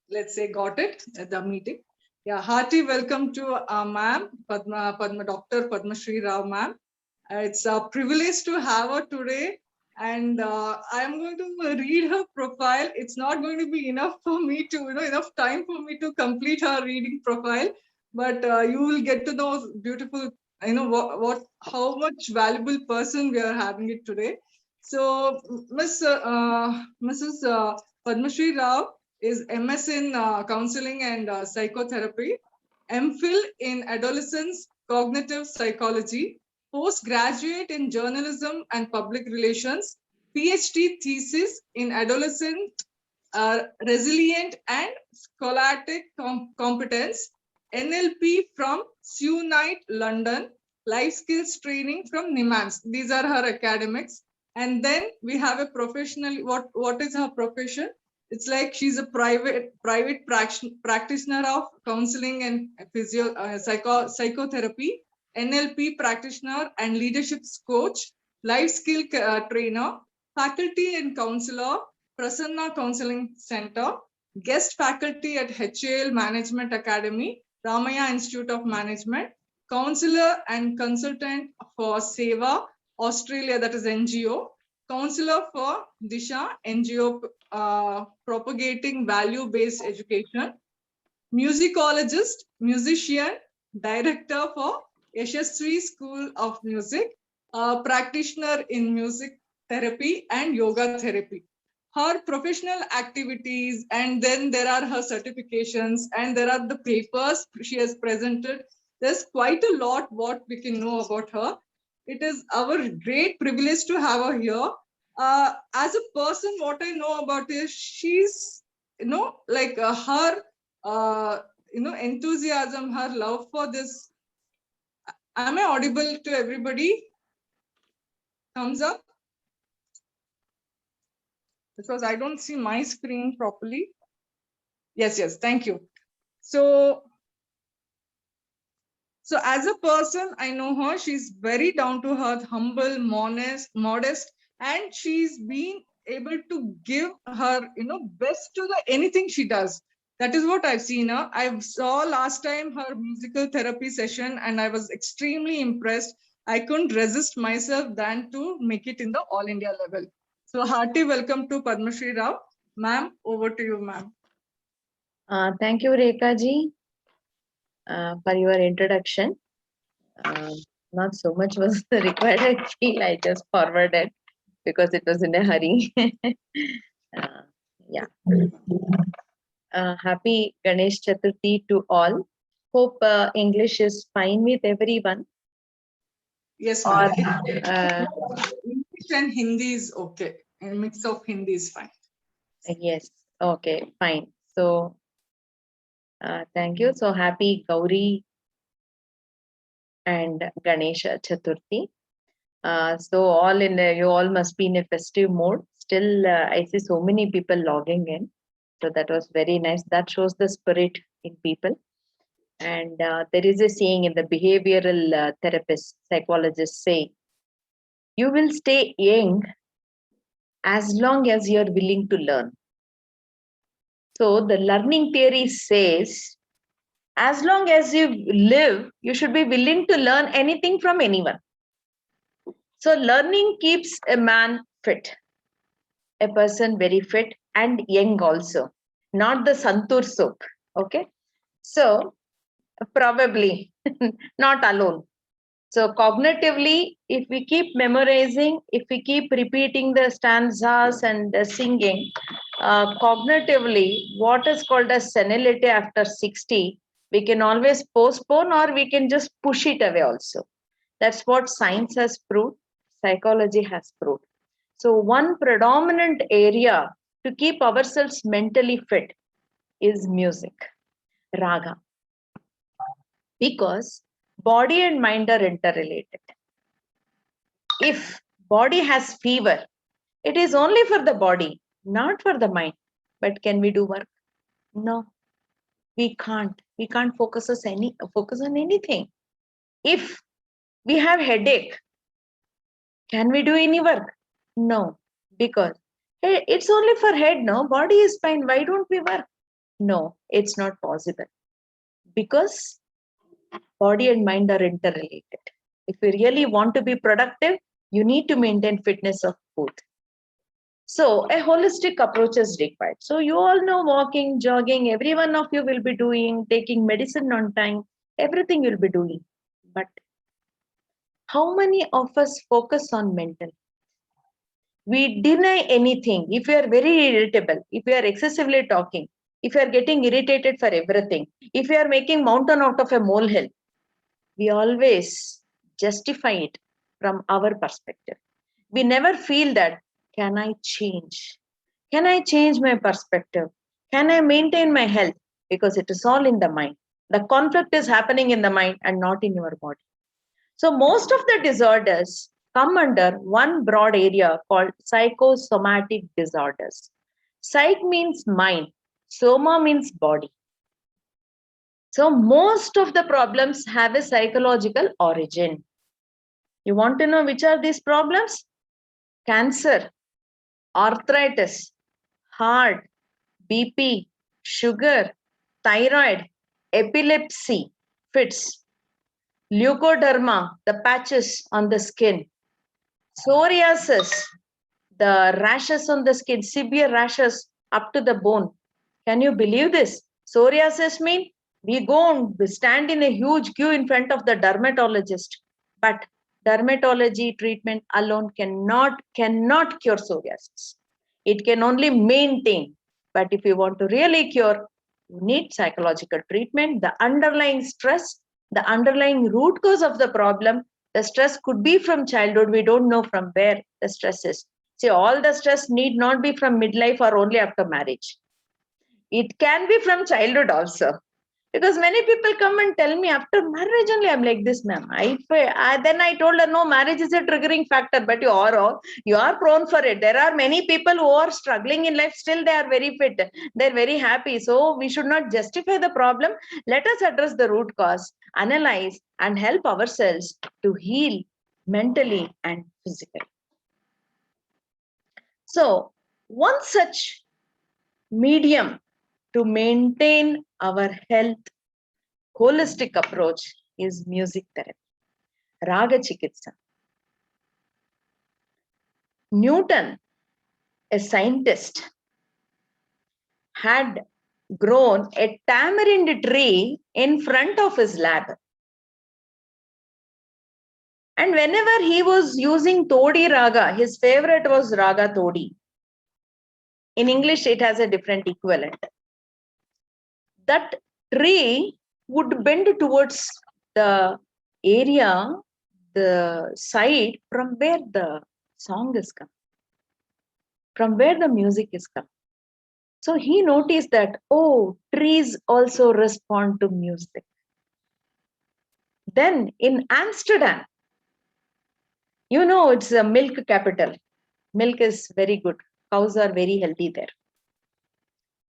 let's say, got it at the meeting. Yeah, hearty welcome to ma'am, Dr. Padmashree Rao ma'am. It's a privilege to have her today. And I'm going to read her profile. It's not going to be enough for me to, enough time for me to complete her reading profile. But you will get to know beautiful, how much valuable person we are having it today. So, Mrs. Padmashree Rao is MS in counseling and psychotherapy, MPhil in adolescence cognitive psychology, postgraduate in journalism and public relations, PhD thesis in adolescent resilient and scholastic competence, NLP from SUNITE London, life skills training from NIMANS. These are her academics. And then we have a professional. What is her profession? It's like she's a private practitioner of counseling and psychotherapy, NLP practitioner and leadership coach, life skill trainer, faculty and counselor, Prasanna Counseling Center, guest faculty at HAL Management Academy, Ramaya Institute of Management, counselor and consultant for SEVA, Australia, that is NGO, counselor for Disha, NGO propagating value-based education, musicologist, musician, director for Yashasvi School of Music, practitioner in music therapy and yoga therapy. Her professional activities, and then there are her certifications, and there are the papers she has presented. There's quite a lot what we can know about her. It is our great privilege to have her here. As a person, what I know about is she's, her, enthusiasm, her love for this. Am I audible to everybody? Thumbs up. Because I don't see my screen properly. Yes, thank you. So as a person, I know her. She's very down to earth, humble, modest, and she's been able to give her, best to anything she does. That is what I've seen her. I saw last time her musical therapy session, and I was extremely impressed. I couldn't resist myself than to make it in the All India level. So hearty welcome to Padmashree Rao. Ma'am, over to you, ma'am. Thank you, Rekha ji, for your introduction. Not so much was required, I feel. I just forwarded because it was in a hurry. Yeah. Happy Ganesh Chaturthi to all. Hope English is fine with everyone. Yes, ma'am. English and Hindi is okay. A mix of Hindi is fine. Yes. Okay, fine. So, thank you. So happy Gauri and Ganesha Chaturthi. So all in you all must be in a festive mode. Still, I see so many people logging in. So that was very nice. That shows the spirit in people. And there is a saying in the behavioral therapists, psychologists say, you will stay young as long as you're willing to learn. So the learning theory says, as long as you live, you should be willing to learn anything from anyone. So learning keeps a man fit, a person very fit and young also, not the Santur soap. Okay. So probably not alone. So cognitively, if we keep memorizing, if we keep repeating the stanzas and singing, cognitively, what is called as senility after 60, we can always postpone or we can just push it away also. That's what science has proved, psychology has proved. So one predominant area to keep ourselves mentally fit is music, raga. Because body and mind are interrelated. If body has fever, it is only for the body, not for the mind. But can we do work? No, we can't. We can't focus on anything. If we have headache, can we do any work? No, because Hey, it's only for head, no? Body is fine. Why don't we work? No, it's not possible because body and mind are interrelated. If you really want to be productive, you need to maintain fitness of both. So a holistic approach is required. So you all know walking, jogging, every one of you will be doing, taking medicine on time, everything you'll be doing. But how many of us focus on mental? We deny anything. If you are very irritable, if you are excessively talking, if you are getting irritated for everything, if you are making mountain out of a molehill, we always justify it from our perspective. We never feel that, can I change? Can I change my perspective? Can I maintain my health? Because it is all in the mind. The conflict is happening in the mind and not in your body. So most of the disorders come under one broad area called psychosomatic disorders. Psych means mind, soma means body. So most of the problems have a psychological origin. You want to know which are these problems? Cancer, arthritis, heart, BP, sugar, thyroid, epilepsy, fits, leukoderma, the patches on the skin, psoriasis, the rashes on the skin, severe rashes up to the bone. Can you believe this? Psoriasis means we go and stand in a huge queue in front of the dermatologist. But dermatology treatment alone cannot cure psoriasis. It can only maintain. But if you want to really cure, you need psychological treatment. The underlying stress, the underlying root cause of the problem, the stress could be from childhood. We don't know from where the stress is. See, all the stress need not be from midlife or only after marriage. It can be from childhood also. Because many people come and tell me after marriage only I'm like this, ma'am. Then I told her, no, marriage is a triggering factor, but you are prone for it. There are many people who are struggling in life, still they are very fit, they're very happy. So we should not justify the problem. Let us address the root cause, analyze, and help ourselves to heal mentally and physically. So one such medium to maintain our health, holistic approach is music therapy, Raga Chikithsa. Newton, a scientist, had grown a tamarind tree in front of his lab. And whenever he was using Todi Raga, his favorite was Raga Todi. In English, it has a different equivalent. That tree would bend towards the area, the side from where the song is coming, from where the music is coming. So he noticed that, oh, trees also respond to music. Then in Amsterdam, you know, it's a milk capital. Milk is very good. Cows are very healthy there.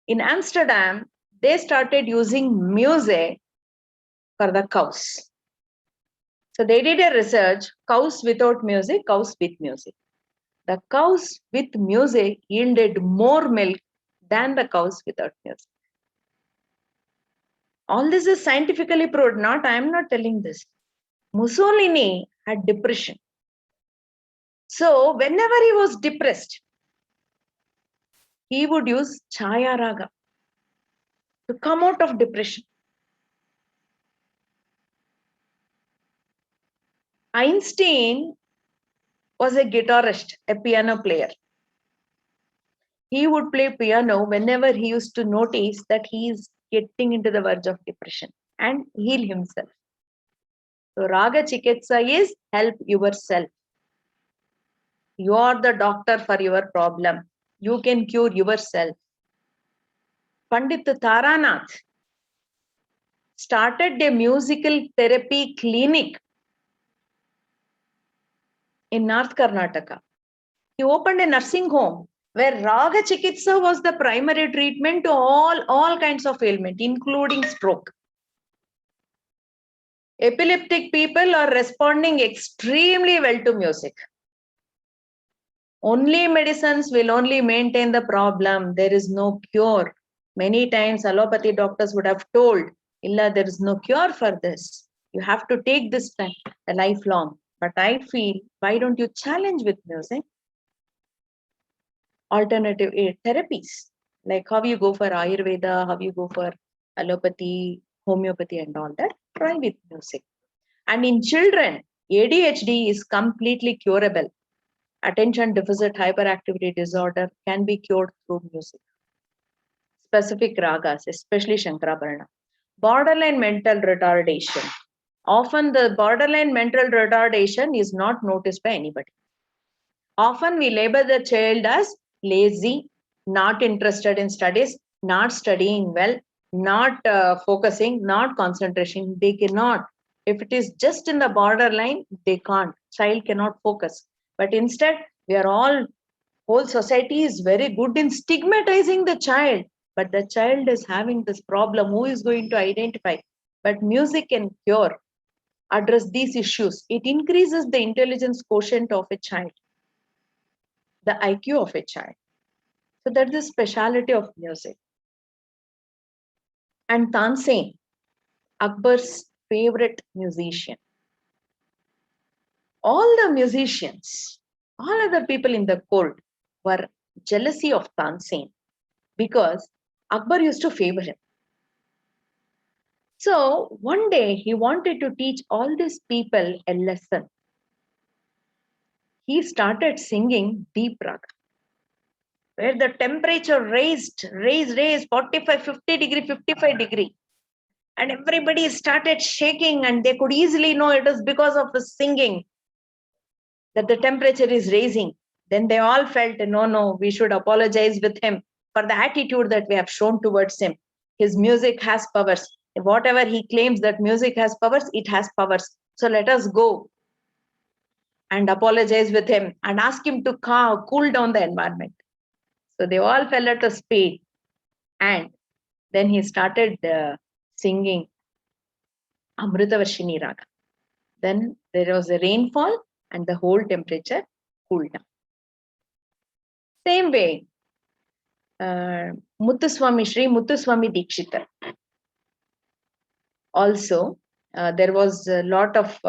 In Amsterdam, they started using music for the cows. So they did a research, cows without music, cows with music. The cows with music yielded more milk than the cows without music. All this is scientifically proved. I am not telling this. Mussolini had depression. So whenever he was depressed, he would use Chaya Raga to come out of depression. Einstein was a guitarist, a piano player. He would play piano whenever he used to notice that he is getting into the verge of depression and heal himself. So Raga Chikitsa is help yourself. You are the doctor for your problem. You can cure yourself. Pandit Taranath started a musical therapy clinic in North Karnataka. He opened a nursing home where Raga Chikitsa was the primary treatment to all kinds of ailment, including stroke. Epileptic people are responding extremely well to music. Only medicines will only maintain the problem. There is no cure. Many times allopathy doctors would have told, Illa, there is no cure for this. You have to take this time, a lifelong. But I feel, why don't you challenge with music? Alternative therapies, like how you go for Ayurveda, how you go for allopathy, homeopathy, and all that. Try with music. And in children, ADHD is completely curable. Attention deficit hyperactivity disorder can be cured through music. Specific ragas, especially Shankarabharana. Borderline mental retardation. Often the borderline mental retardation is not noticed by anybody. Often we label the child as lazy, not interested in studies, not studying well, not focusing, not concentration. They cannot. If it is just in the borderline, they can't. Child cannot focus. But instead, we are all, whole society is very good in stigmatizing the child. But the child is having this problem. Who is going to identify? But music can cure, address these issues. It increases the intelligence quotient of a child, the IQ of a child. So that's the speciality of music. And Tansen, Akbar's favorite musician. All the musicians, all other people in the court were jealousy of Tansen because Akbar used to favor him. So one day he wanted to teach all these people a lesson. He started singing deep raga, where the temperature raised 45, 50 degree, 55 degree. And everybody started shaking, and they could easily know it is because of the singing that the temperature is raising. Then they all felt, no, we should apologize with him for the attitude that we have shown towards him. His music has powers. Whatever he claims that music has powers, it has powers. So let us go and apologize with him and ask him to cool down the environment. So they all fell at a speed. And then he started singing Amritavarshini Raga. Then there was a rainfall and the whole temperature cooled down. Same way, Muthuswami, Sri Muthuswami Dikshita. Also, there was a lot of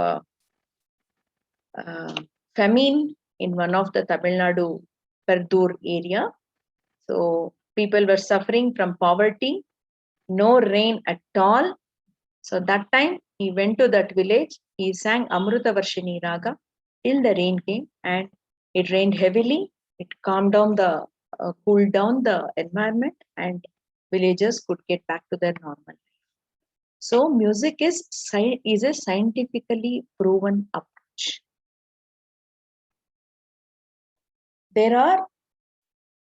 famine in one of the Tamil Nadu Perdur area. So people were suffering from poverty, no rain at all. So that time he went to that village, he sang Amritavarshini Raga till the rain came, and it rained heavily. It calmed down cooled down the environment, and villagers could get back to their normal life. So music is a scientifically proven approach. There are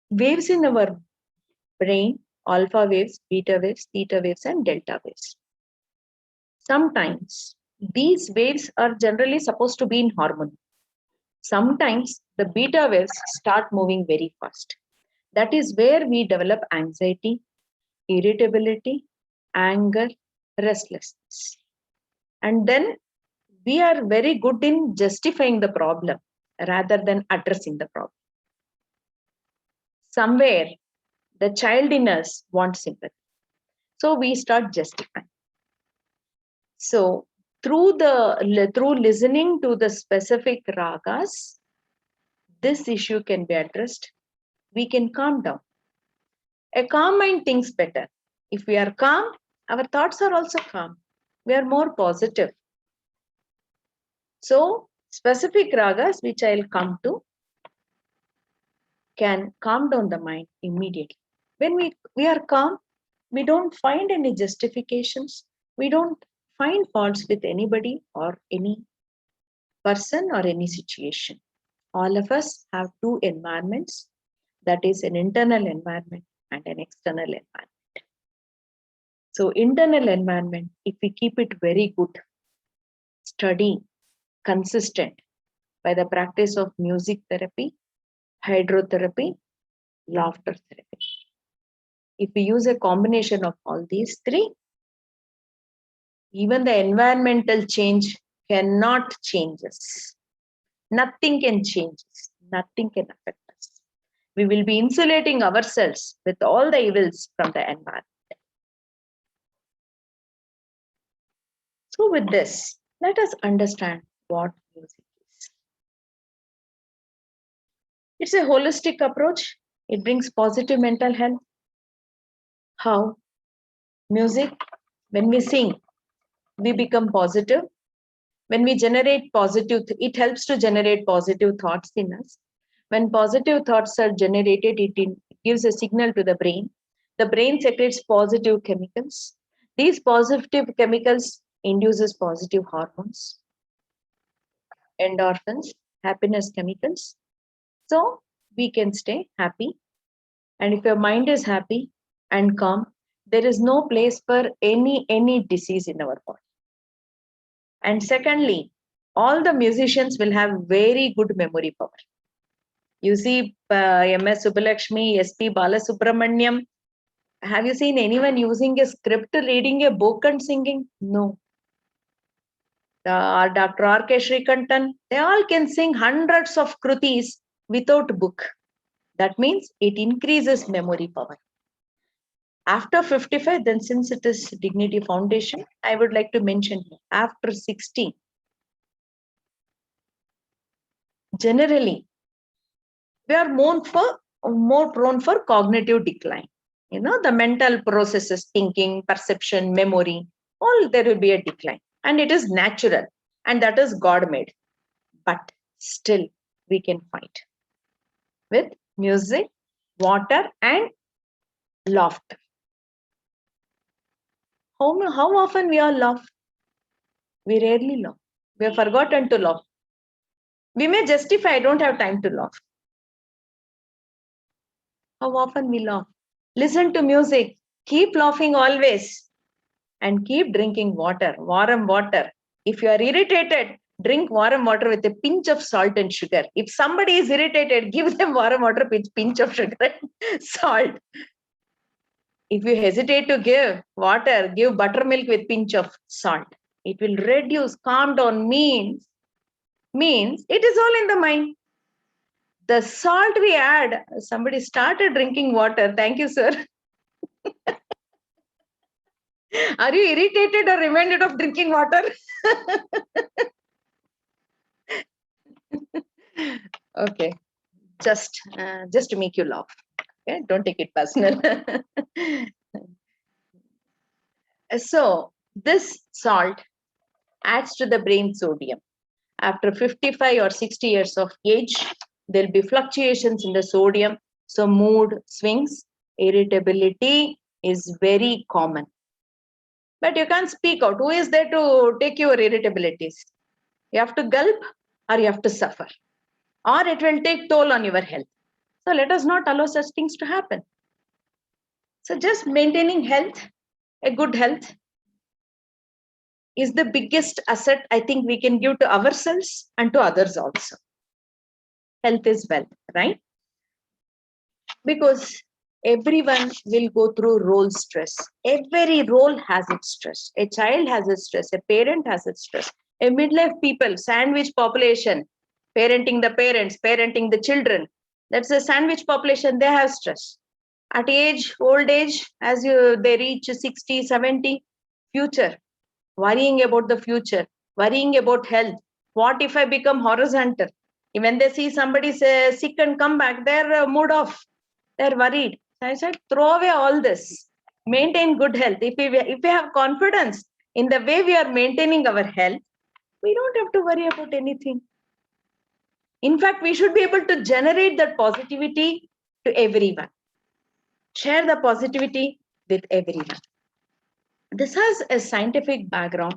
waves in our brain, alpha waves, beta waves, theta waves, and delta waves. Sometimes these waves are generally supposed to be in harmony. Sometimes the beta waves start moving very fast. That is where we develop anxiety, irritability, anger, restlessness. And then we are very good in justifying the problem rather than addressing the problem. Somewhere the child in us wants sympathy. So we start justifying. So through listening to the specific ragas, this issue can be addressed. We can calm down. A calm mind thinks better. If we are calm, our thoughts are also calm. We are more positive. So specific ragas, which I'll come to, can calm down the mind immediately. When we are calm, we don't find any justifications. We don't find faults with anybody or any person or any situation. All of us have two environments, that is an internal environment and an external environment. So internal environment, if we keep it very good, steady, consistent by the practice of music therapy, hydrotherapy, laughter therapy. If we use a combination of all these three, even the environmental change cannot change us. Nothing can change us. Nothing can affect us. We will be insulating ourselves with all the evils from the environment. So with this, let us understand what music is. It's a holistic approach. It brings positive mental health. How? Music, when we sing, we become positive. When we generate positive, it helps to generate positive thoughts in us. When positive thoughts are generated, it gives a signal to the brain. The brain secretes positive chemicals. These positive chemicals induces positive hormones, endorphins, happiness chemicals. So we can stay happy. And if your mind is happy and calm, there is no place for any disease in our body. And secondly, all the musicians will have very good memory power. You see, M.S. Subbulakshmi, S.P. Balasubramaniam. Have you seen anyone using a script, reading a book and singing? No. Dr. R.K. Srikantan, they all can sing hundreds of krutis without book. That means it increases memory power. After 55, then since it is Dignity Foundation, I would like to mention after 60, generally, we are more prone for cognitive decline. You know, the mental processes, thinking, perception, memory, all there will be a decline. And it is natural. And that is God made. But still, we can fight with music, water, and laughter. How often we all laugh? We rarely laugh. We have forgotten to laugh. We may justify, I don't have time to laugh. How often we laugh? Listen to music. Keep laughing always. And keep drinking water, warm water. If you are irritated, drink warm water with a pinch of salt and sugar. If somebody is irritated, give them warm water with pinch of sugar and salt. If you hesitate to give water, give buttermilk with pinch of salt. It will reduce, calm down, means it is all in the mind. The salt we add, somebody started drinking water. Thank you, sir. Are you irritated or reminded of drinking water? Okay, just to make you laugh. Okay, don't take it personal. So this salt adds to the brain sodium. After 55 or 60 years of age, there'll be fluctuations in the sodium. So mood swings, irritability is very common. But you can't speak out. Who is there to take your irritabilities? You have to gulp or you have to suffer. Or it will take toll on your health. So let us not allow such things to happen. So just maintaining health, a good health, is the biggest asset I think we can give to ourselves and to others also. Health is wealth, right? Because everyone will go through role stress. Every role has its stress. A child has its stress. A parent has its stress. A midlife people, sandwich population, parenting the parents, parenting the children. That's a sandwich population. They have stress. At old age, as they reach 60, 70, future, worrying about the future, worrying about health. What if I become horizontal? When they see somebody say sick and come back, they're mood off. They're worried. So I said, throw away all this. Maintain good health. If we have confidence in the way we are maintaining our health, we don't have to worry about anything. In fact, we should be able to generate that positivity to everyone. Share the positivity with everyone. This has a scientific background.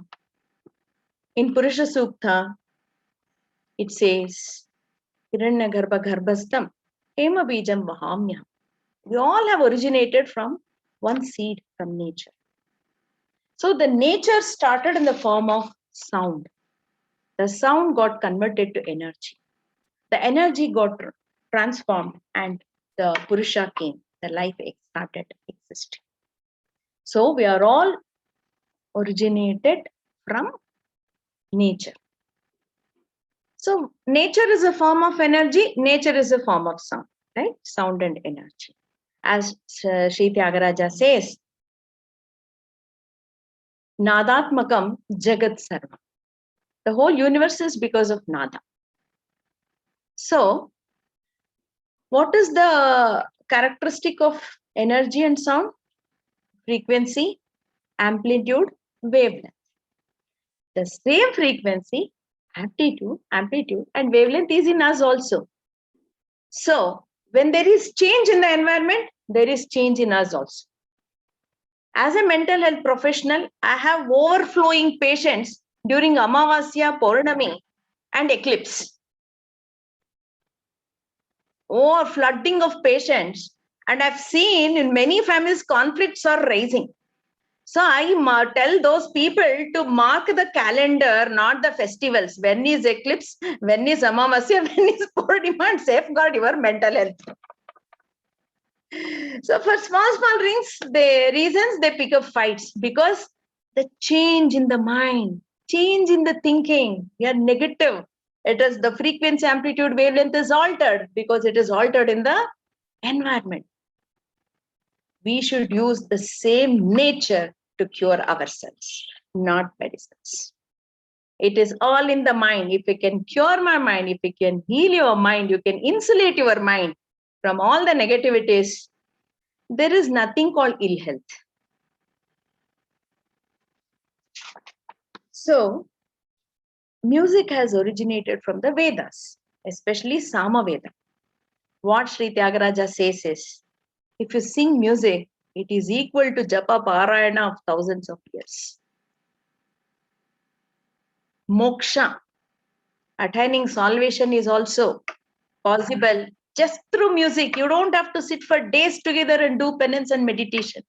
In Purusha Sukta, it says, Hiranya Garbha Garbhastam, Hema Bijam Vahamya. We all have originated from one seed from nature. So the nature started in the form of sound. The sound got converted to energy. The energy got transformed and the Purusha came. The life started existing. So we are all originated from nature. So nature is a form of energy, nature is a form of sound, right? Sound and energy. As Sri Tyagaraja says, Nadatmakam Jagat Sarva. The whole universe is because of Nada. So, what is the characteristic of energy and sound? Frequency, amplitude, wavelength. The same frequency, amplitude, and wavelength is in us also. So, when there is change in the environment, there is change in us also. As a mental health professional, I have overflowing patients during Amavasya, Purnami, and eclipse. Oh, flooding of patients. And I've seen in many families conflicts are rising. So I tell those people to mark the calendar, not the festivals. When is eclipse? When is Amavasya? When is Purnima? And safeguard your mental health. So for small rings, the reasons they pick up fights because the change in the mind, change in the thinking, we are negative. It is the frequency, amplitude, wavelength is altered because it is altered in the environment. We should use the same nature to cure ourselves, not medicines. It is all in the mind. If you can cure my mind, if you can heal your mind, you can insulate your mind from all the negativities. There is nothing called ill health. So, music has originated from the Vedas, especially Samaveda. What Sri Tyagaraja says is, if you sing music, it is equal to Japa Parayana of thousands of years. Moksha, attaining salvation, is also possible just through music. You don't have to sit for days together and do penance and meditation.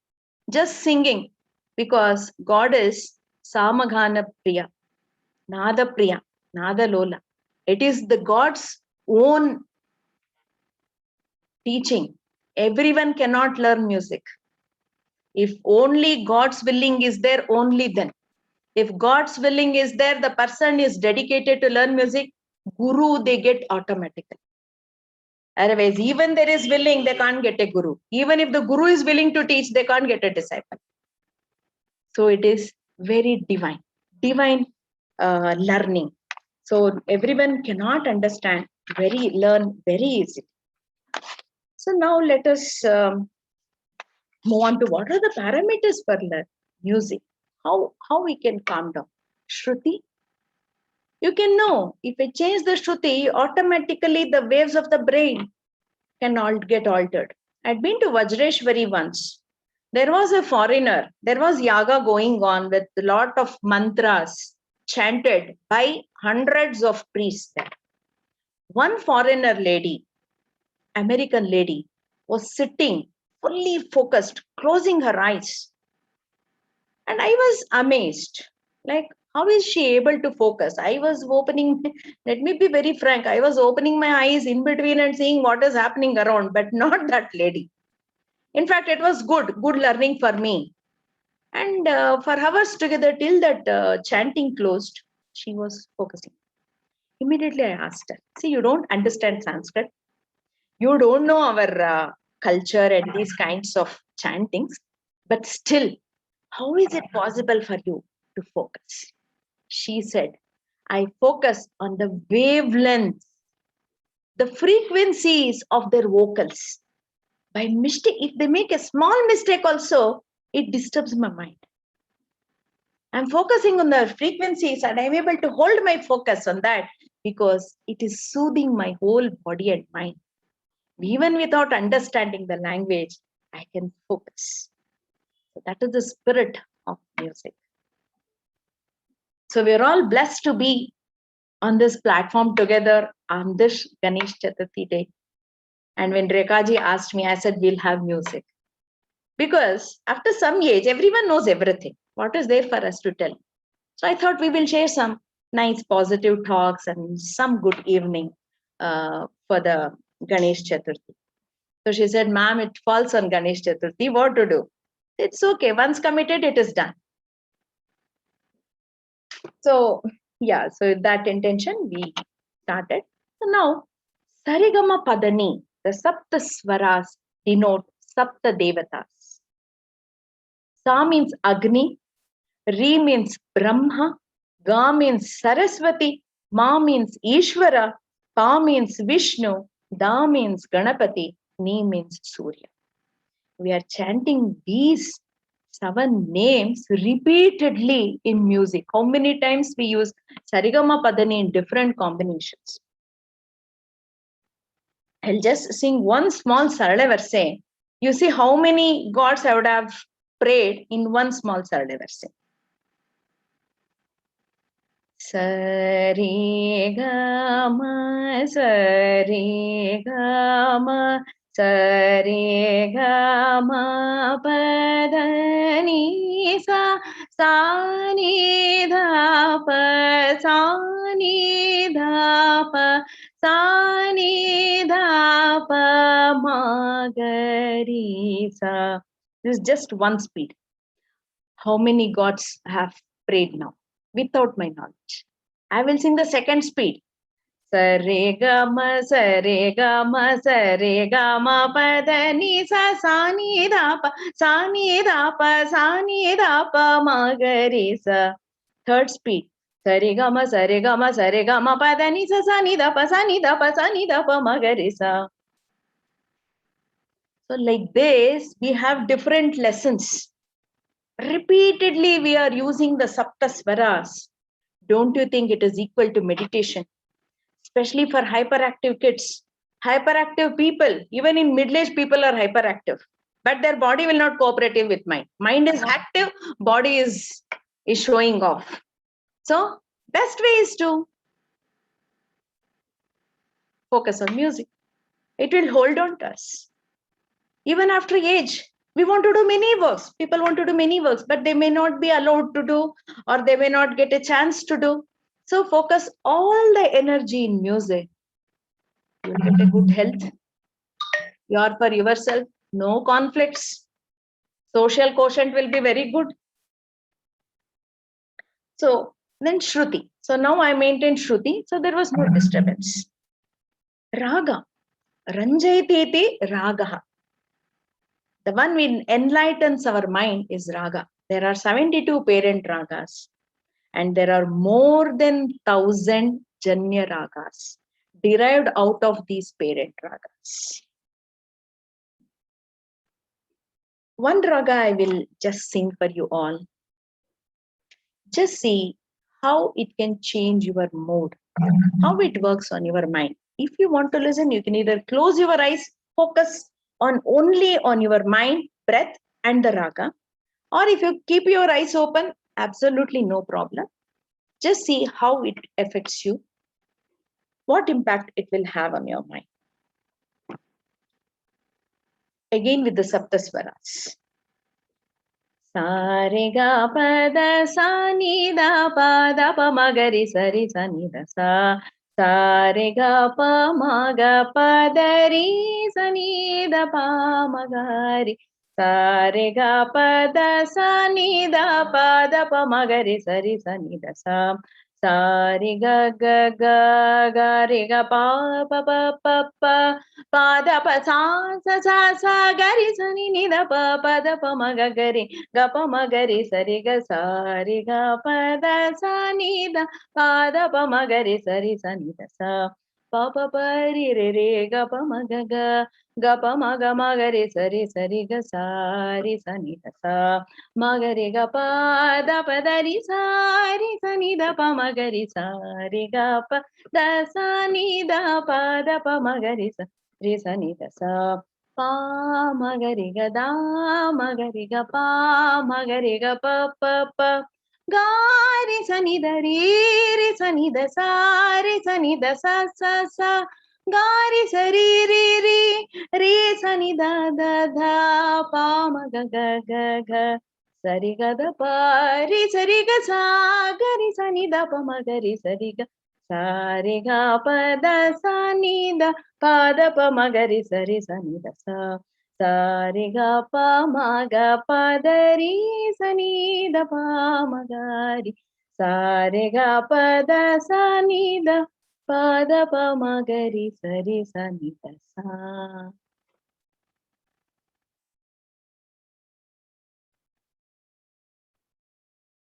Just singing, because God is Samaghana Priya, Nada Priya, Nada Lola. It is the God's own teaching. Everyone cannot learn music. If only God's willing is there, only then. If God's willing is there, the person is dedicated to learn music, guru they get automatically. Otherwise, even there is willing, they can't get a guru. Even if the guru is willing to teach, they can't get a disciple. So it is very divine learning. So everyone cannot understand, learn very easily. So now let us move on to what are the parameters for music. How we can calm down. Shruti. You can know if I change the Shruti, automatically the waves of the brain can all get altered. I'd been to Vajreshwari once. There was a foreigner. There was yaga going on with a lot of mantras chanted by hundreds of priests there. One foreigner lady, American lady, was sitting fully focused, closing her eyes. And I was amazed. Like, how is she able to focus? I was opening, let me be very frank, I was opening my eyes in between and seeing what is happening around, but not that lady. In fact, it was good learning for me. And for hours together till that chanting closed, she was focusing. Immediately I asked her, see, you don't understand Sanskrit. You don't know our culture and these kinds of chantings, but still, how is it possible for you to focus? She said, I focus on the wavelengths, the frequencies of their vocals. By mistake, if they make a small mistake also, it disturbs my mind. I'm focusing on the frequencies and I'm able to hold my focus on that because it is soothing my whole body and mind. Even without understanding the language, I can focus. So that is the spirit of music. So we're all blessed to be on this platform together on this Ganesh Chaturthi day. And when Rekaji asked me, I said, we'll have music. Because after some age, everyone knows everything. What is there for us to tell? So I thought we will share some nice positive talks and some good evening for the Ganesh Chaturthi. So she said, ma'am, it falls on Ganesh Chaturthi. What to do? It's okay. Once committed, it is done. So, yeah, so that intention, we Started. So now, Sarigama Padani, the Sapta Swaras denote Sapta Devatas. Sa means Agni, Re means Brahma, Ga means Saraswati, Ma means Ishvara, Pa means Vishnu, Da means Ganapati, Ni means Surya. We are chanting these 7 names repeatedly in music. How many times we use Sarigama Padani in different combinations? I'll just sing one small Sarada verse. You see how many gods I would have prayed in one small Sarada verse. Sari Gama, Sari Gama, Sari Gama, Padani Sa, Sa Ni Dha Pa, Sa Ni Dha Pa, Sa Ni Dha Pa, Ma Ga Ri Sa. This is just one speed. How many gods have prayed now without my knowledge? I will sing the second speed. Sare gama sare gama sare gama padani sa sani dapa sani dapa sani dapa magari sa. Third speed. Sare gama padani sa sani dapa magari sa. So like this, we have different lessons. Repeatedly, we are using the Sapta Swaras. Don't you think it is equal to meditation? Especially for hyperactive kids. Hyperactive people, even in middle-aged people are hyperactive. But their body will not cooperate with mind. Mind is active, body is showing off. So, best way is to focus on music. It will hold on to us. Even after age, we want to do many works. People want to do many works, but they may not be allowed to do, or they may not get a chance to do. So focus all the energy in music. You will get a good health. You are for yourself. No conflicts. Social quotient will be very good. So then Shruti. So now I maintain Shruti. So there was no disturbance. Raga. Ranjayati Raga. The one which enlightens our mind is Raga. There are 72 parent Ragas. And there are more than 1,000 Janya Ragas derived out of these parent Ragas. One Raga I will just sing for you all. Just see how it can change your mood, how it works on your mind. If you want to listen, you can either close your eyes, focus only on your mind, breath, and the Raga. Or if you keep your eyes open, absolutely no problem. Just see how it affects you, what impact it will have on your mind. Again with the Saptaswaras. Sa re ga pa da sa ni da pa ma ga ri sa ni da sa. Sa re ga pa ma ga pa da ri sa ni da pa ma ga ri. Sa re ga pa da sa ni da pa ma ga ri sa ni da sa. Sa re ga ga re ga pa da pa sa ga ri sa ni da pa da pa ma ga ri ga pa ma ga ri sa re ga pa da sa ni da pa ma ga ri sa ni da sa pa ri re ga pa ma ga pa ma ga ri sa ga sa ni da sa ma ga ri ga pa da ri sa ni da pa ma ga ri sa re ga pa da sa ni da pa ma ga ri sa ni da sa pa ma ga ri ga da ma ga ri ga pa ma ga ri ga pa ga ri sa ni da sa ni da sa ga ri sa re sa ni da pa ma ga ga sa ri ga da pa ri sa ri ga sa ga ri sa ni da pa ma ga ri sa ri ga sa re ga pa da sa ni da pa ma ga ri sa ni da sa sa re ga pa ma ga pa da ri sa ni da pa ma ga ri sa re ga pa da sa ni da Pada pa ma gari sari sa ni ta sa.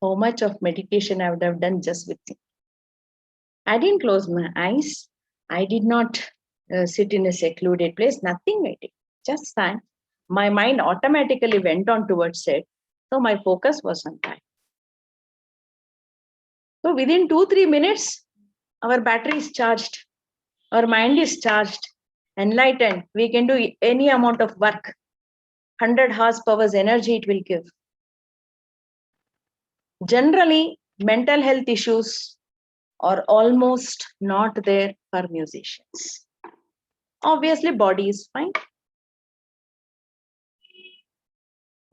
How much of meditation I would have done just with it. I didn't close my eyes. I did not sit in a secluded place. Nothing I did. Just sang. My mind automatically went on towards it. So my focus was on that. So within 2-3 minutes, our battery is charged. Our mind is charged, enlightened. We can do any amount of work. 100 horsepower energy it will give. Generally, mental health issues are almost not there for musicians. Obviously, body is fine.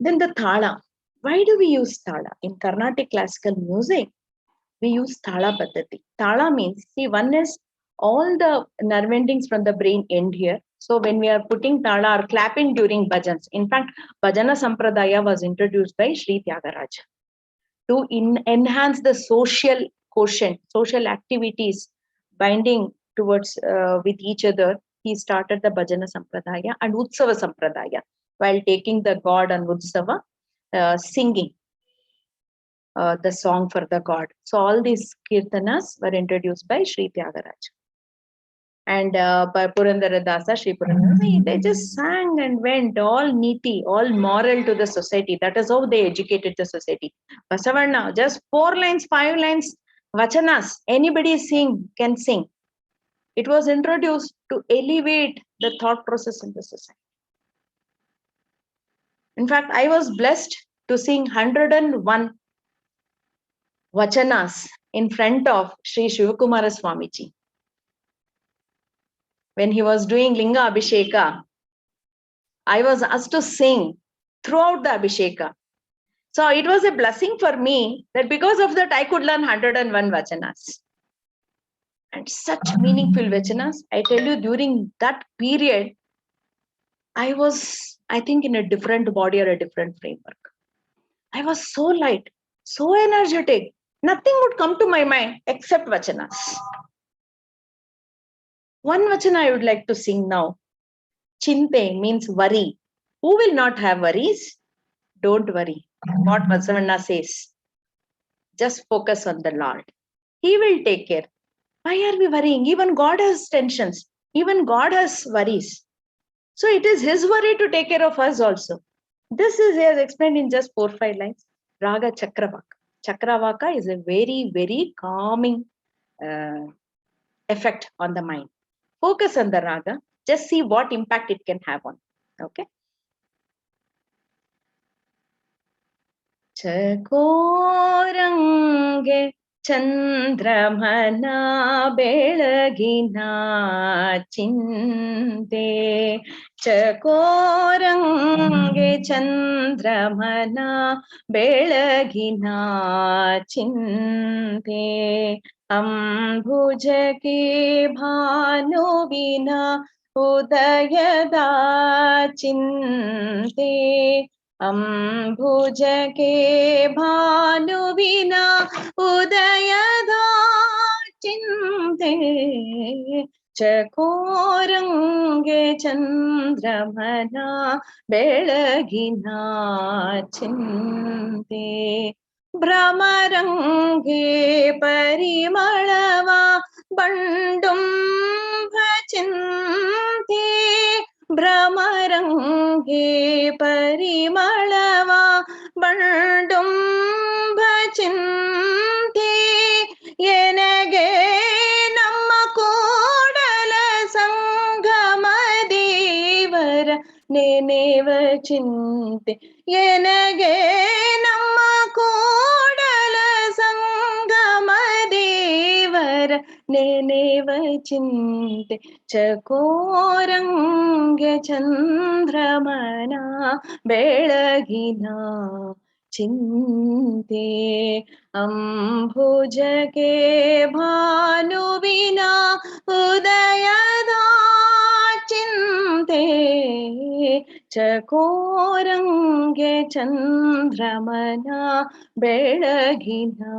Then the Tala. Why do we use Tala? In Carnatic classical music, we use Tala Paddhati. Tala means, see, one is all the nerve endings from the brain end here. So when we are putting Tala or clapping during bhajans, in fact, Bhajana Sampradaya was introduced by Sri Tyagaraja to enhance the social quotient, social activities binding towards with each other. He started the Bhajana Sampradaya and Utsava Sampradaya while taking the god on Utsava, singing the song for the god. So all these kirtanas were introduced by Sri Tyagaraja. And by Purandara Dasa, Sri Purandara, they just sang and went all neati, all moral to the society. That is how they educated the society. Basavarna, just 4 lines, 5 lines, vachanas, anybody can sing. It was introduced to elevate the thought process in the society. In fact, I was blessed to sing 101 vachanas in front of Sri Shivakumara Swamiji. When he was doing Linga Abhisheka, I was asked to sing throughout the Abhisheka. So it was a blessing for me that because of that, I could learn 101 vachanas. And such meaningful vachanas. I tell you, during that period, I was, I think, in a different body or a different framework. I was so light, so energetic. Nothing would come to my mind except vachanas. One vachana I would like to sing now. Chinte means worry. Who will not have worries? Don't worry. What Vasavanna says. Just focus on the Lord. He will take care. Why are we worrying? Even God has tensions. Even God has worries. So it is His worry to take care of us also. This is as explained in just 4-5 lines. Raga Chakravaka. Chakravaka is a very, very calming effect on the mind. Focus on the raga. Just see what impact it can have on. Okay. Chakorange Chandramana Belagina Chinte. Chakorange Chandramana Belagina Chinte. Ambujake Bhanuvina Udayada Chinte. Ambujake Bhanuvina Udayada Chinte. Chakorange Chandramana Belagina Chinte. Brahmarange Parimalava Bandum Bhachinte. Brahmarange Parimalava Bandum Bhachinte. Yenage Namma Kodala Sangama Devara Neneva Chinte. Yenage Namma Kodala Sangama Devara Neneva Chinte. Chakorange Chandramana Belagina Chinte. Ambujake Bhanuvina Udayada Chinte. Chakorange Chandramana Belagina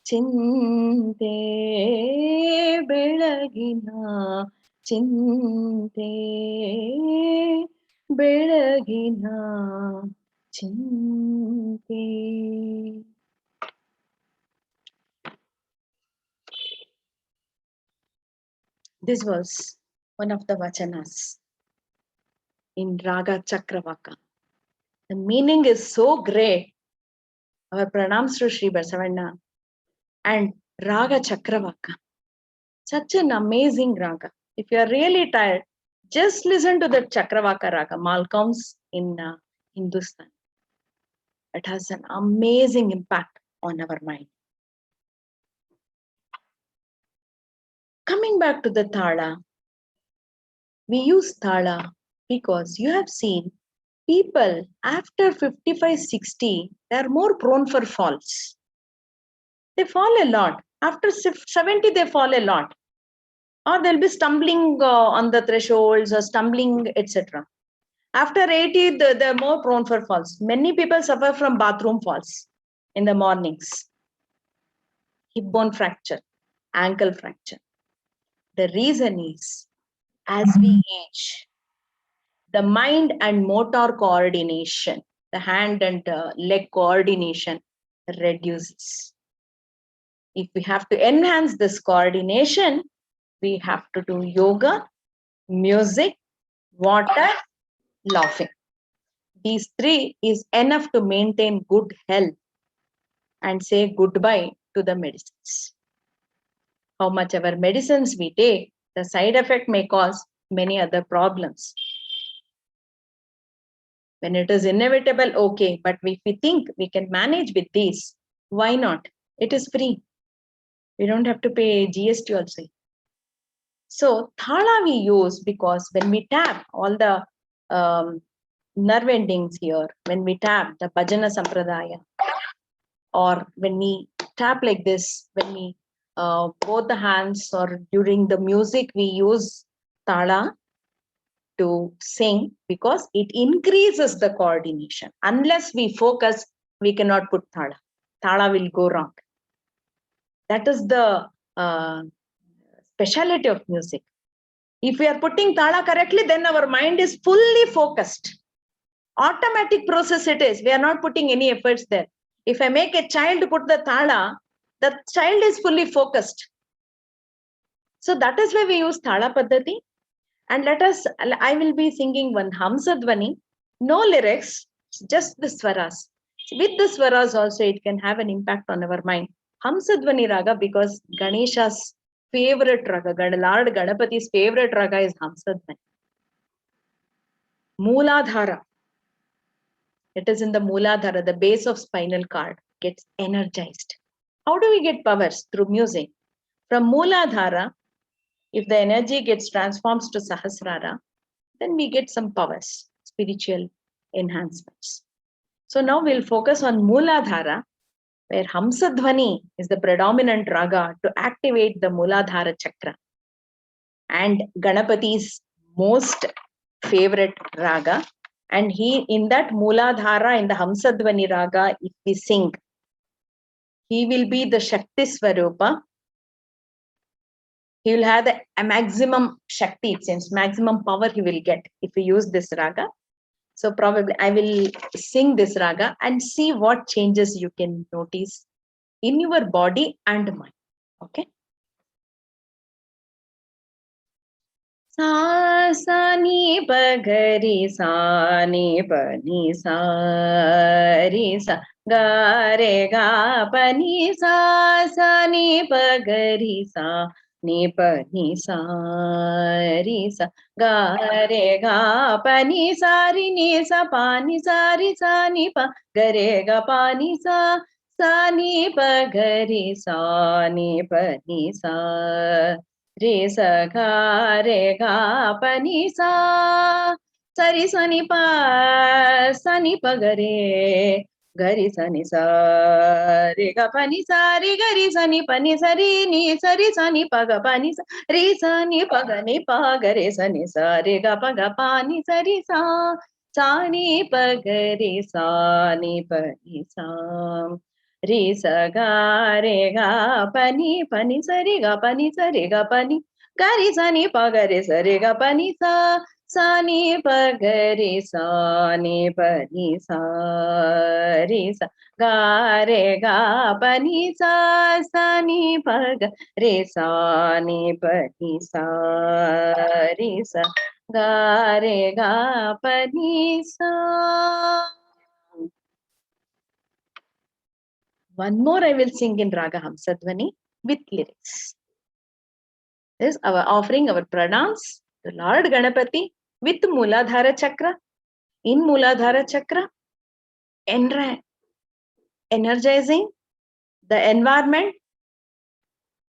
ಚಿಂತೆ ಬೆಳಗಿನ ಚಿಂತೆ ಬೆಳಗಿನ ಚಿಂತೆ. This was one of the vachanas in Raga Chakravaka. The meaning is so great. Our pranams to Sri Basavanna and Raga Chakravaka. Such an amazing raga. If you are really tired, just listen to the Chakravaka raga, Malcolm's in Hindustan. It has an amazing impact on our mind. Coming back to the Tala, we use Tala because you have seen people after 55-60, they are more prone for falls. They fall a lot. After 70, they fall a lot. Or they'll be stumbling on the thresholds or stumbling, etc. After 80, they're more prone for falls. Many people suffer from bathroom falls in the mornings. Hip bone fracture, ankle fracture. The reason is, as we age, the mind and motor coordination, the hand and leg coordination reduces. If we have to enhance this coordination, we have to do yoga, music, water, laughing. These three is enough to maintain good health and say goodbye to the medicines. How much ever medicines we take, the side effect may cause many other problems. When it is inevitable, okay, but if we think we can manage with these, why not? It is free. We don't have to pay GST also. So Thala we use because when we tap all the nerve endings here, when we tap the Bhajana Sampradaya, or when we tap like this, when we both the hands or during the music, we use Thala to sing because it increases the coordination. Unless we focus, we cannot put Thala. Thala will go wrong. That is the speciality of music. If we are putting Thala correctly, then our mind is fully focused. Automatic process it is. We are not putting any efforts there. If I make a child put the Thala, the child is fully focused. So that is why we use Thala Paddhati. And I will be singing one Hamsadvani, no lyrics, just the swaras. With the swaras also, it can have an impact on our mind. Hamsadvani Raga, because Ganesha's favorite raga, Lord Ganapati's favorite raga is Hamsadvani. Mooladhara. It is in the Mooladhara, the base of spinal cord gets energized. How do we get powers? Through music. From Mooladhara, if the energy gets transformed to Sahasrara, then we get some powers, spiritual enhancements. So now we'll focus on Mooladhara, where Hamsadvani is the predominant raga to activate the Mooladhara chakra. And Ganapati's most favorite raga. And in that Mooladhara, in the Hamsadvani raga, if we sing, he will be the Shakti Swarupa. He will have the maximum Shakti, it seems, maximum power he will get if we use this raga. So probably I will sing this raga and see what changes you can notice in your body and mind. Okay. Sa sa ni pa ga ri sa ni pa ni sa ri sa ga re ga pa ni sa sa ni pa ga ri sa ni pa ni sa ri sa ga re ga pa ni sa ri ni sa pa ni sa ri sa ni pa ga re ga pa ni sa ni pa ga ri sa ni pa ni sa re sa ga re ga pa ni sa ri sa ni pa ga re ga ri sa re ga pa ni sa re ga ri sa ni pa ni sa ri sa ni pa ga pa ni sa ri sa ni pa ga re sa re ga pa ni sa ri sa ni pa ga re sa ni pa ni sa re sa ga re ga pa ni sa re ga pa ni sa re ga pa ni ga re sa ni pa ga re sa re ga pa ni sa ni pa ga re sa ni pa ni sa re sa ga re ga pa ni sa ni pa ga re sa ni pa ni sa re sa ga re ga pa ni sa. One more I will sing in Raga Hamsadvani with lyrics. This our offering our pranams to Lord Ganapati with Muladhara Chakra. In Muladhara Chakra, energizing the environment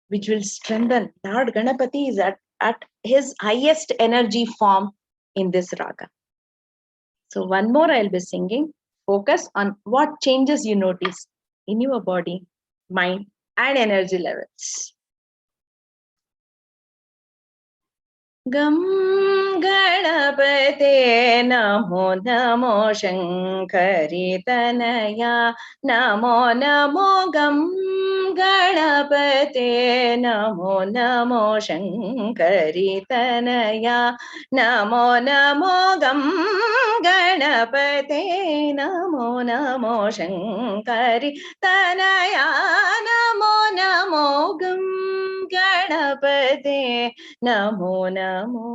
which will strengthen. Lord Ganapati is at his highest energy form in this Raga. So one more I'll be singing. Focus on what changes you notice in your body, mind, and energy levels. गं गणपते नमो नमो शङ्करितनया नमो नमो गं गणपते नमो नमो शङ्करितनया नमो नमो गं गणपते नमो नमो शङ्करितनया नमो नमो गं गणपते नमो नमो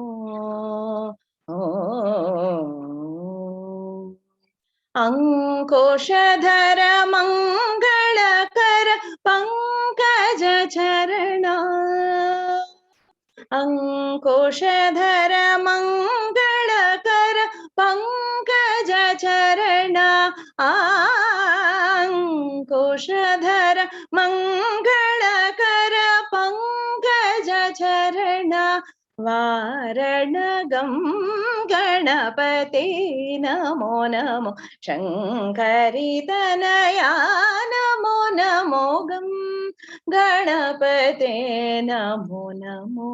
अंकुशधर मंगलकर पंकज चरण अंकुशधर मंगलकर पंकज चरण अंकुशधर मंगलकर पंकज चरण वारणगं गणपते नमो नमो शङ्करितनया नमो नमो गं गणपते नमो नमो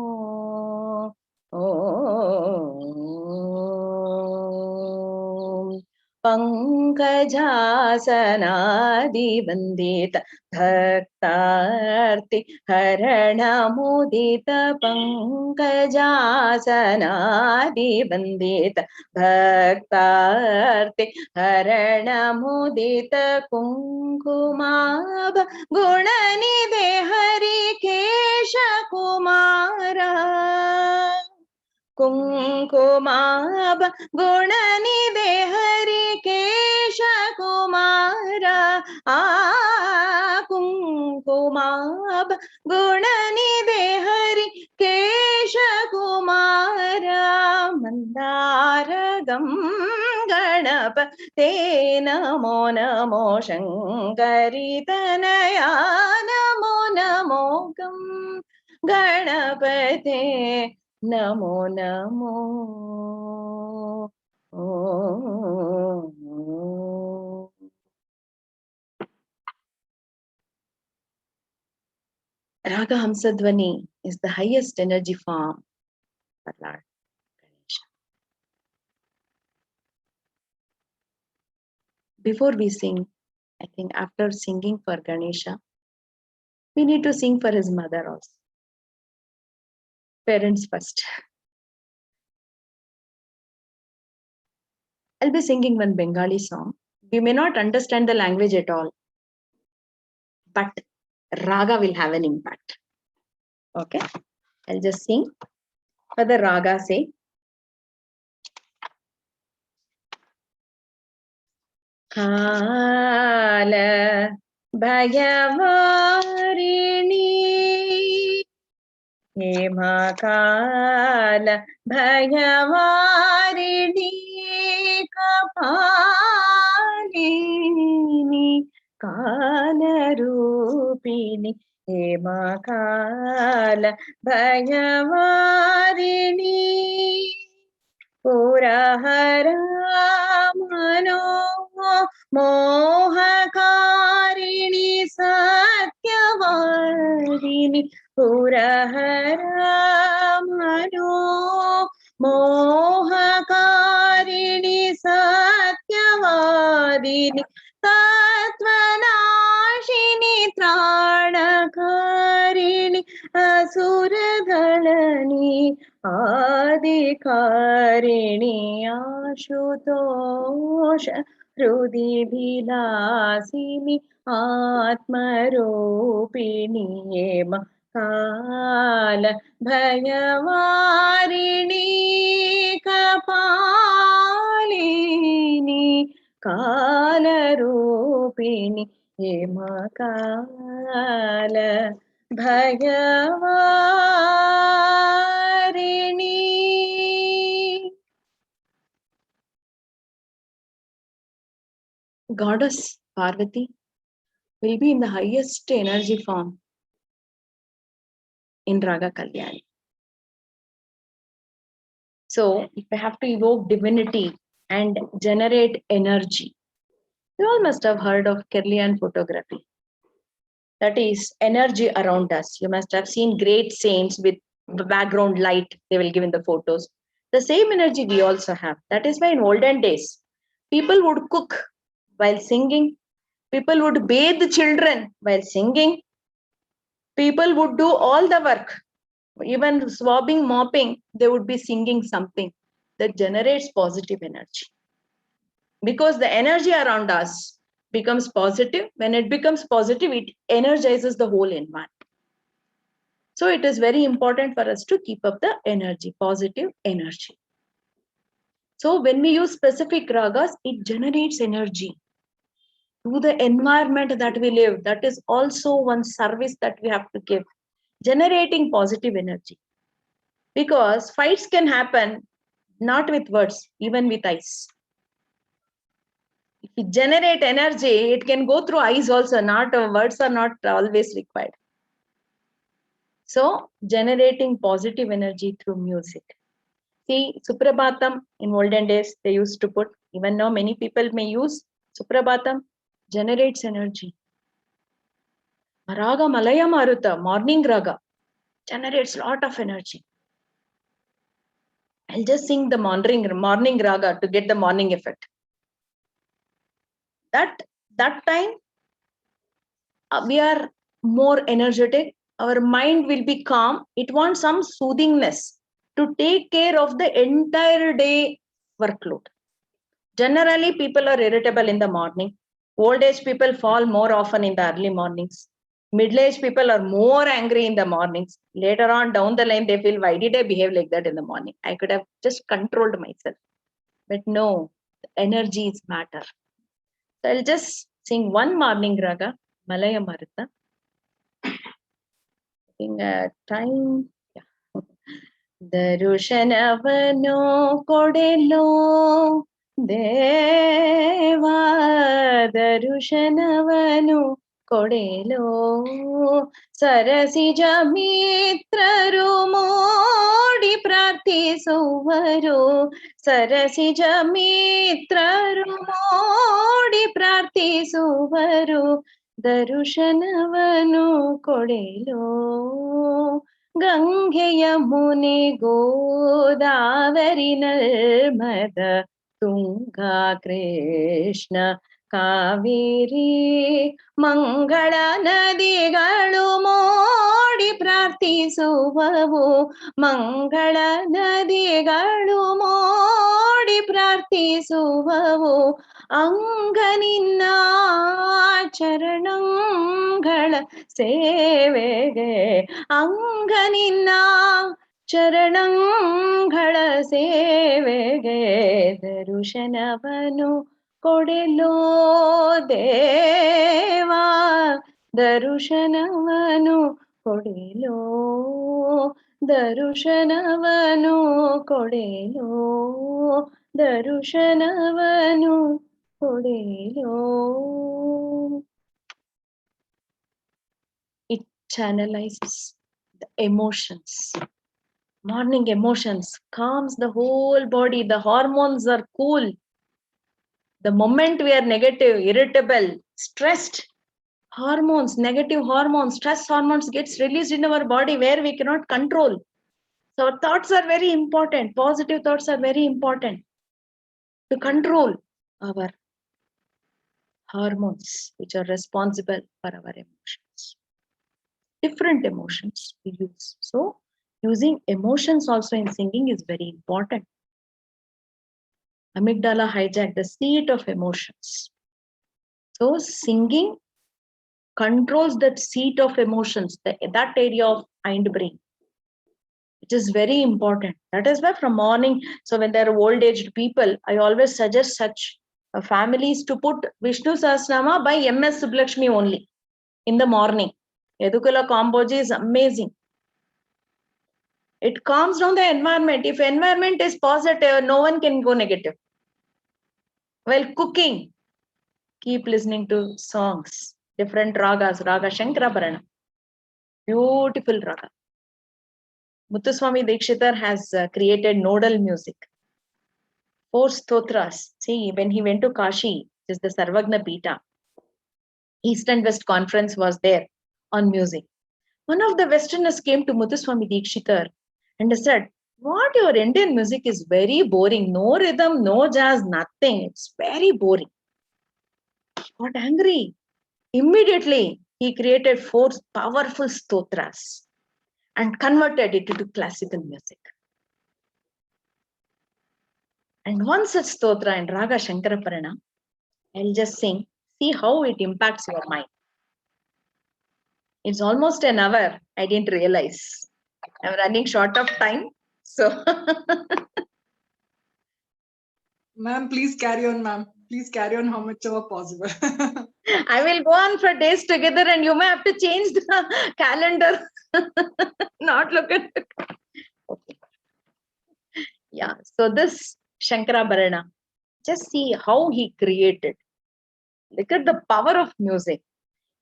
पंकजासनादिवन्दित भक्तार्ति हरणमुदित पंकजासनादिवन्दित भक्तार्ति हरणमुदित कुङ्कुमाभ गुणनिधे हरिकेश कुमारा कुङ्कुमाभ गुणनिधे हरिकेश कुमारा कुङ्कुमाभ गुणनिधे हरिकेश कुमारा मन्दारगं गणपते नमो नमो शङ्करितनया नमो नमो गं गणपते Namo Namo Raga Hamsadvani is the highest energy form for Lord Ganesha. Before we sing, I think after singing for Ganesha, we need to sing for his mother also. Parents first. I'll be singing one Bengali song. We may not understand the language at all, but Raga will have an impact. Okay, I'll just sing for the Raga say. Kala Bhayavarini Hemakala Bhayavarini Kapalini Kala Rupini Hemakala Bhayavarini Purahara Mano Mohakarini Satyavadini Purahara Mano Mohakarini Satyavadini Tatvanashini कल्याणकारिणि असुरदलनि आदिकारिणि Ashutosh हृदि विलासिनि आत्मरूपिणि हेम काल भयवारिणि कपालिनि कालरूपिणि हेमकाल भयवारिणि. Goddess Parvati will be in the highest energy form in Raga Kalyani. So, if I have to evoke divinity and generate energy, you all must have heard of Kirlian photography. That is energy around us. You must have seen great saints with background light they will give in the photos. The same energy we also have. That is why in olden days, people would cook while singing. People would bathe the children while singing. People would do all the work. Even swabbing, mopping, they would be singing something that generates positive energy. Because the energy around us becomes positive. When it becomes positive, it energizes the whole environment. So it is very important for us to keep up the energy, positive energy. So when we use specific ragas, it generates energy to the environment that we live. That is also one service that we have to give, generating positive energy. Because fights can happen not with words, even with eyes. If we generate energy, it can go through eyes also. Not words are not always required. So generating positive energy through music. See, Suprabhatam in olden days they used to put. Even now many people may use Suprabhatam. Generates energy. Raga Malaya Maruta, morning raga, generates lot of energy. I'll just sing the morning raga to get the morning effect. That time we are more energetic. Our mind will be calm. It wants some soothingness to take care of the entire day workload. Generally, people are irritable in the morning. Old age people fall more often in the early mornings. Middle-aged people are more angry in the mornings. Later on down the line, they feel, why did I behave like that in the morning? I could have just controlled myself. But no, energy is matter. So I'll just sing one morning raga, Malaya Maruta. Time. Yeah. Darushanavano kodelo Deva Darushanavanu kodelo Sarasija mitraru modi prarthisuvaru Sarasija mitraru modi prarthisuvaru Darushanavanu kodelo ಗಂಗೆಯ ಮುನಿ ಗೋದಾವರಿ ನರ್ಮದ ತುಂಗಾ ಕೃಷ್ಣ ಕಾವೇರಿ ಮಂಗಳ ನದಿಗಳು ಮೋಡಿ ಪ್ರಾರ್ಥಿಸುವವು ಮಂಗಳ ನದಿಗಳು ಮೋಡಿ ಪ್ರಾರ್ಥಿಸುವವು ಅಂಗನಿನ್ನ ಚರಣಗಳ ಸೇವೆಗೆ ಅಂಗನಿನ್ನ ಚರಣಗಳ ಸೇವೆಗೆ ದರುಶನವನು ಕೊಡೆಲೋ ದೇವಾ ದರುಶನವನು ಕೊಡೆಲೋ ದರುಶನವನು ಕೊಡೆಲೋ ದರುಶನವನು ಕೊಡೆಲೋ. It channelizes the emotions. Morning emotions calms the whole body. The hormones are cool. The moment we are negative, irritable, stressed, hormones, negative hormones, stress hormones gets released in our body where we cannot control. So our thoughts are very important. Positive thoughts are very important to control our hormones which are responsible for our emotions. Different emotions we use. So, using emotions also in singing is very important. Amygdala hijack the seat of emotions. So, singing controls that seat of emotions, that area of hindbrain, which is very important. That is why from morning, so when there are old aged people, I always suggest such families to put Vishnu Sahasranama by MS Subbulakshmi only in the morning. Yadukula Kamboji is amazing. It calms down the environment. If environment is positive, no one can go negative. While cooking, keep listening to songs, different ragas, Raga Shankarabharana. Beautiful raga. Muthuswami Dikshitar has created nodal music. 4 stotras. See, when he went to Kashi, which is the Sarvagna Pita, East and West Conference was there on music. One of the Westerners came to Muthuswami Dikshitar and said, "What, your Indian music is very boring. No rhythm, no jazz, nothing. It's very boring." He got angry. Immediately, he created 4 powerful stotras and converted it into classical music. And one such stotra in Raga Shankarabharana, I'll just sing, see how it impacts your mind. It's almost an hour. I didn't realize. I'm running short of time. So, Ma'am, please carry on, ma'am. Please carry on how much ever possible. I will go on for days together and you may have to change the calendar. Not look at it. Okay. Yeah. So this Shankarabharana, just see how he created. Look at the power of music.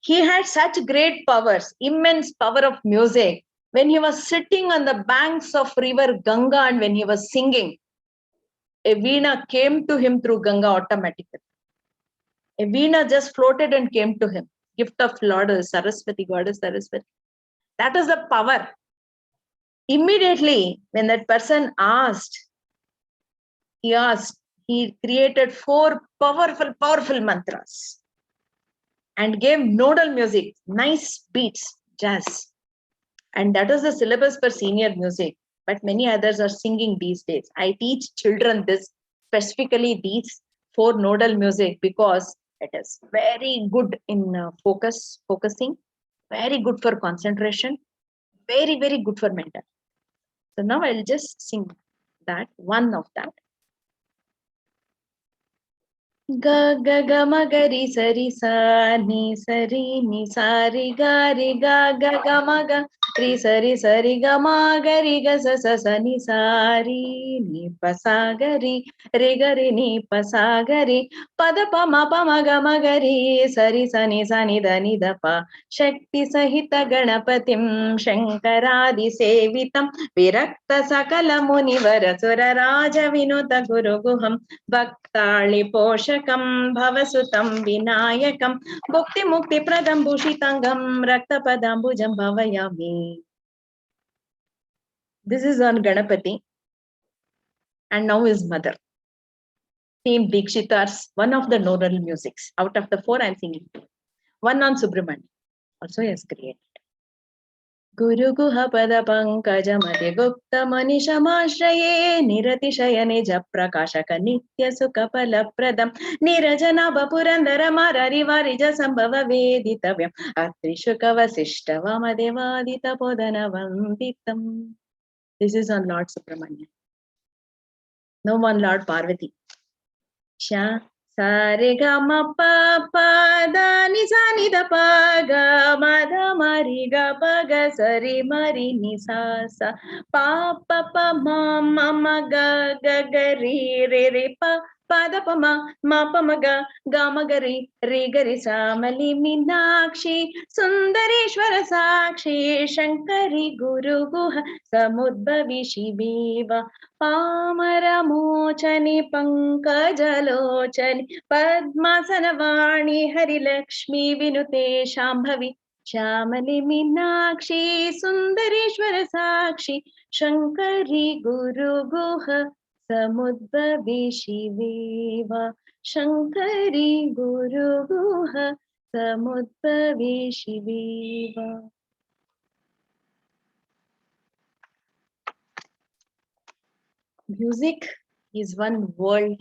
He had such great powers, immense power of music. When he was sitting on the banks of river Ganga and when he was singing, a veena came to him through Ganga automatically. A veena just floated and came to him. Gift of Lord Saraswati, Goddess Saraswati. That is the power. Immediately, when that person asked, he created 4 powerful mantras and gave nodal music, nice beats, jazz. And that is the syllabus for senior music. But many others are singing these days. I teach children this, specifically these 4 nodal music, because it is very good in focusing, very good for concentration, very, very good for mental. So now I'll just sing that, one of that. Ga ga ga ma ga ri sa ni sa ri ga ga ma ga ri sa ri ga ma ga ri ga sa ni sa ni pa sa ga ri ni pa sa ga ri pa da pa ma ga ri sa ni da pa Shakti Sahita Ganapatim Shankaradi Sevitam Virakta Sakala Munivara Sura Raja Vinuta Guru Guham Bhaktali Poshakam Bhavasutam Vinayakam Bhukti Mukti Pradam Bhushitangam Rakta Padambujam Bhavayami. This is on Ganapati and now his mother. Team Dikshitar's one of the nodal musics. Out of the 4 I'm singing. One on Subramani. Also he has created. Guru Guha Pada Pankajamati Gupta Manishamaashraye Niratishaya Nija Prakashaka Nitya Sukapala Pradam Nirajana Bapurandara Marari Varija Sambhava Veditavyam Atrishuka Vasishta Vamadevadita Podana Vanditam. This is on Lord Subramanya. No one Lord Parvati. Sha Sare Gama Papa Dani Sani da Paga Mada Mari Ga Paga Sari Mari Ni Sa Sa Pa Pa Pa Ma Ma Ga Ga Ga Ri Re Re Pa Pa Da Pa Ma Pa Ma Ga Ga Ma Ga Ri Re Ga Ri Sa Mali Minakshi Sundareshwara Sakshi Shankari Guru Guha Samudbhavi Shiviva Pamaramochani Pankajalochani Padmasanavani Harilakshmi Vinute Shambhavi Shamali Minakshi Sundareshwara Sakshi Shankari Guru Guha Samudbhavi Shiveva Shankari ಗುರುಗುಹ ಸಮುದ್ಭವಿ ಶಿವೇವ. Music is one world.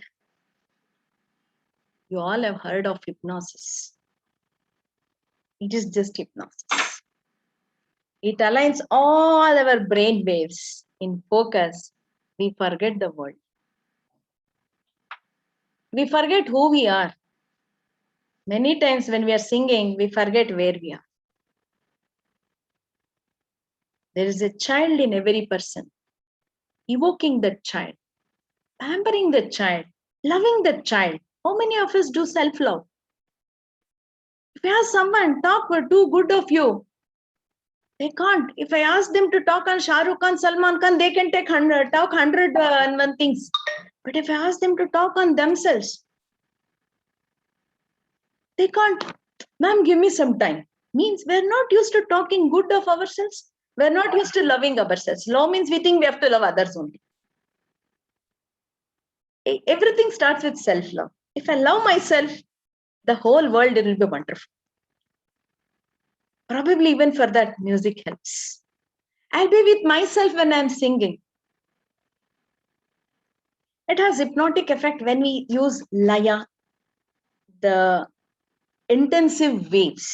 You all have heard of hypnosis. It is just hypnosis. It aligns all our brain waves in focus. We forget the world. We forget who we are. Many times when we are singing, we forget where we are. There is a child in every person. Evoking that child, pampering the child, loving the child. How many of us do self-love? If I ask someone, talk too good of you, they can't. If I ask them to talk on Shah Rukh Khan, Salman Khan, they can talk 100 things. But if I ask them to talk on themselves, they can't. Ma'am, give me some time. Means we're not used to talking good of ourselves. We're not used to loving ourselves. Love means we think we have to love others only. Everything starts with self-love. If I love myself, the whole world will be wonderful. Probably even for that, music helps. I'll be with myself when I'm singing. It has hypnotic effect when we use laya, the intensive waves.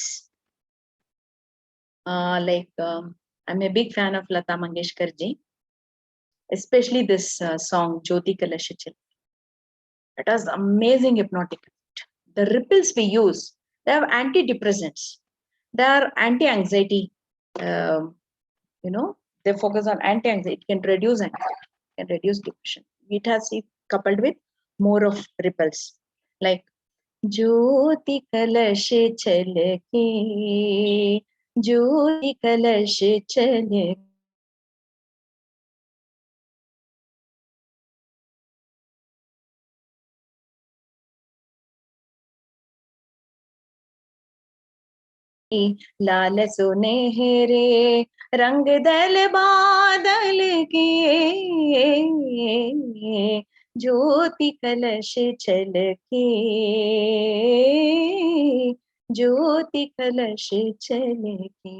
I'm a big fan of Lata Mangeshkar ji, especially this song Jyoti Kalashachal. It has amazing hypnotic effect. The ripples we use, they have antidepressants, they are anti-anxiety. They focus on anti-anxiety. It can reduce anxiety, can reduce depression. It has coupled with more of ripples, like Jyoti Kalash Chalke, Jyoti Kalash Chalke. लाल सुनहरे रंग दल बादल किए, ज्योति कलश छलके, ज्योति कलश छलके.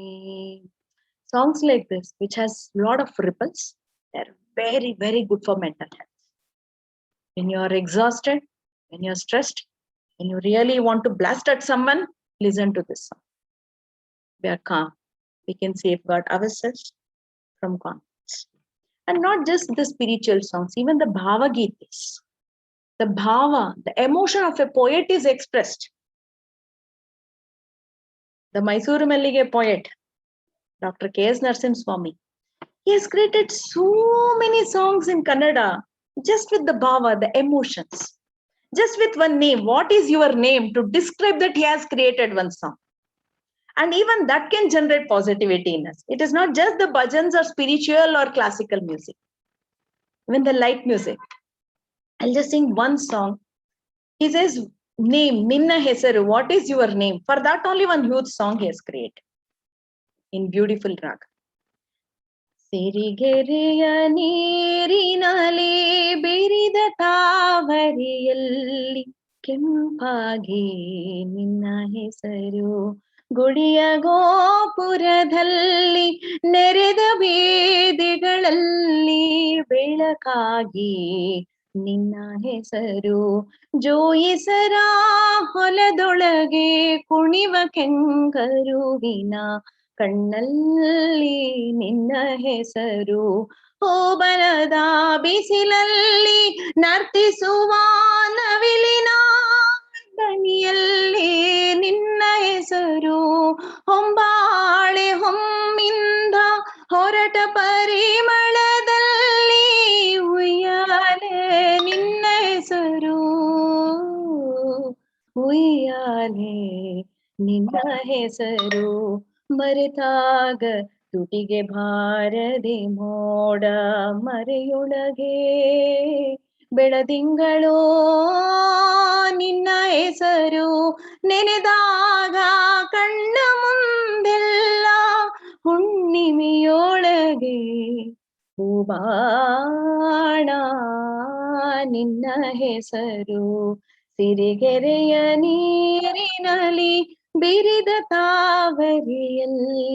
Songs like this, which has a lot of ripples, they're very, very good for mental health. When you're exhausted, when you're stressed, when you really want to blast at someone, listen to this song. We are calm. We can safeguard ourselves from conflicts. And not just the spiritual songs, even the Bhava Gitas. The Bhava, the emotion of a poet is expressed. The Mysuru Mallige poet, Dr. K.S. Narasimha Swami, he has created so many songs in Kannada just with the Bhava, the emotions. Just with one name. What is your name? To describe that, he has created one song. And even that can generate positivity in us. It is not just the bhajans or spiritual or classical music. Even the light music. I'll just sing one song. He says, name, Ninna Hesaru, what is your name? For that only one huge song he has created in beautiful raga. ಸಿರಿಗೆರೆಯ ನೀರಿನಲಿ ಬಿರಿದ ತಾವರಿಯಲ್ಲಿ ಕೆಂಪಾಗಿ ನಿನ್ನ ಹೆಸರು, ಗುಡಿಯ ಗೋಪುರದಲ್ಲಿ ನೆರೆದ ಬೀದಿಗಳಲ್ಲಿ ಬೆಳಕಾಗಿ ನಿನ್ನ ಹೆಸರು, ಜೋಯಿಸರ ಹೊಲದೊಳಗೆ ಕುಣಿವ ಕೆಂಗರುವಿನ ಕಣ್ಣಲ್ಲಿ ನಿನ್ನ ಹೆಸರು, ಹೋಬಳದ ಬಿಸಿಲಲ್ಲಿ ನರ್ತಿಸುವ ನವಿಲಿನ ದನಿಯಲ್ಲಿ ನಿನ್ನ ಹೆಸರು, ಹೊಂಬಾಳೆ ಹೊಮ್ಮಿಂದ ಹೊರಟ ಪರಿಮಳದಲ್ಲಿ ಉಯ್ಯಾಲೆ ನಿನ್ನ ಹೆಸರು, ಉಯ್ಯಾಲೆ ನಿನ್ನ ಹೆಸರು, ಮರೆತಾಗ ತುಟಿಗೆ ಬಾರದೆ ಮೋಡ ಮರೆಯೊಳಗೆ ಬೆಳದಿಂಗಳೋ ನಿನ್ನ ಹೆಸರು, ನೆನೆದಾಗ ಕಣ್ಣ ಮುಂದೆಲ್ಲ ಹುಣ್ಣಿಮೆಯೊಳಗೆ ಹೂಬಾಣ ನಿನ್ನ ಹೆಸರು, ಸಿರಿಗೆರೆಯ ನೀರಿನಲ್ಲಿ ಬಿರಿದ ತಾವರೆಯಲ್ಲಿ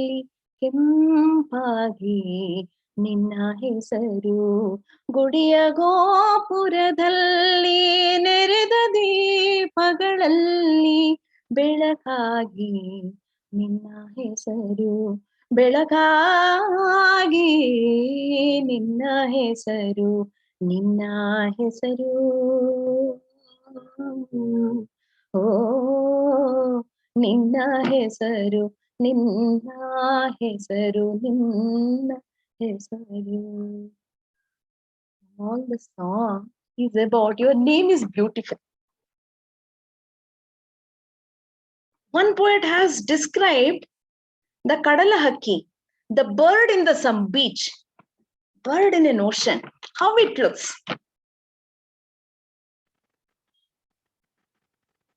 ಕೆಂಪಾಗಿ ನಿನ್ನ ಹೆಸರು, ಗುಡಿಯ ಗೋಪುರದಲ್ಲಿ ನೆರೆದ ದೀಪಗಳಲ್ಲಿ ಬೆಳಕಾಗಿ ನಿನ್ನ ಹೆಸರು, ಬೆಳಕಾಗಿ ನಿನ್ನ ಹೆಸರು, ನಿನ್ನ ಹೆಸರು. ಓ ನಿನ್ನ ಹೆಸರು, ನಿನ್ನ ಹೆಸರು, ನಿನ್ನ ಹೆಸರು. All the song is about your name is beautiful. One poet has described the kadalahakki, the bird in the some beach, bird in an ocean, how it looks.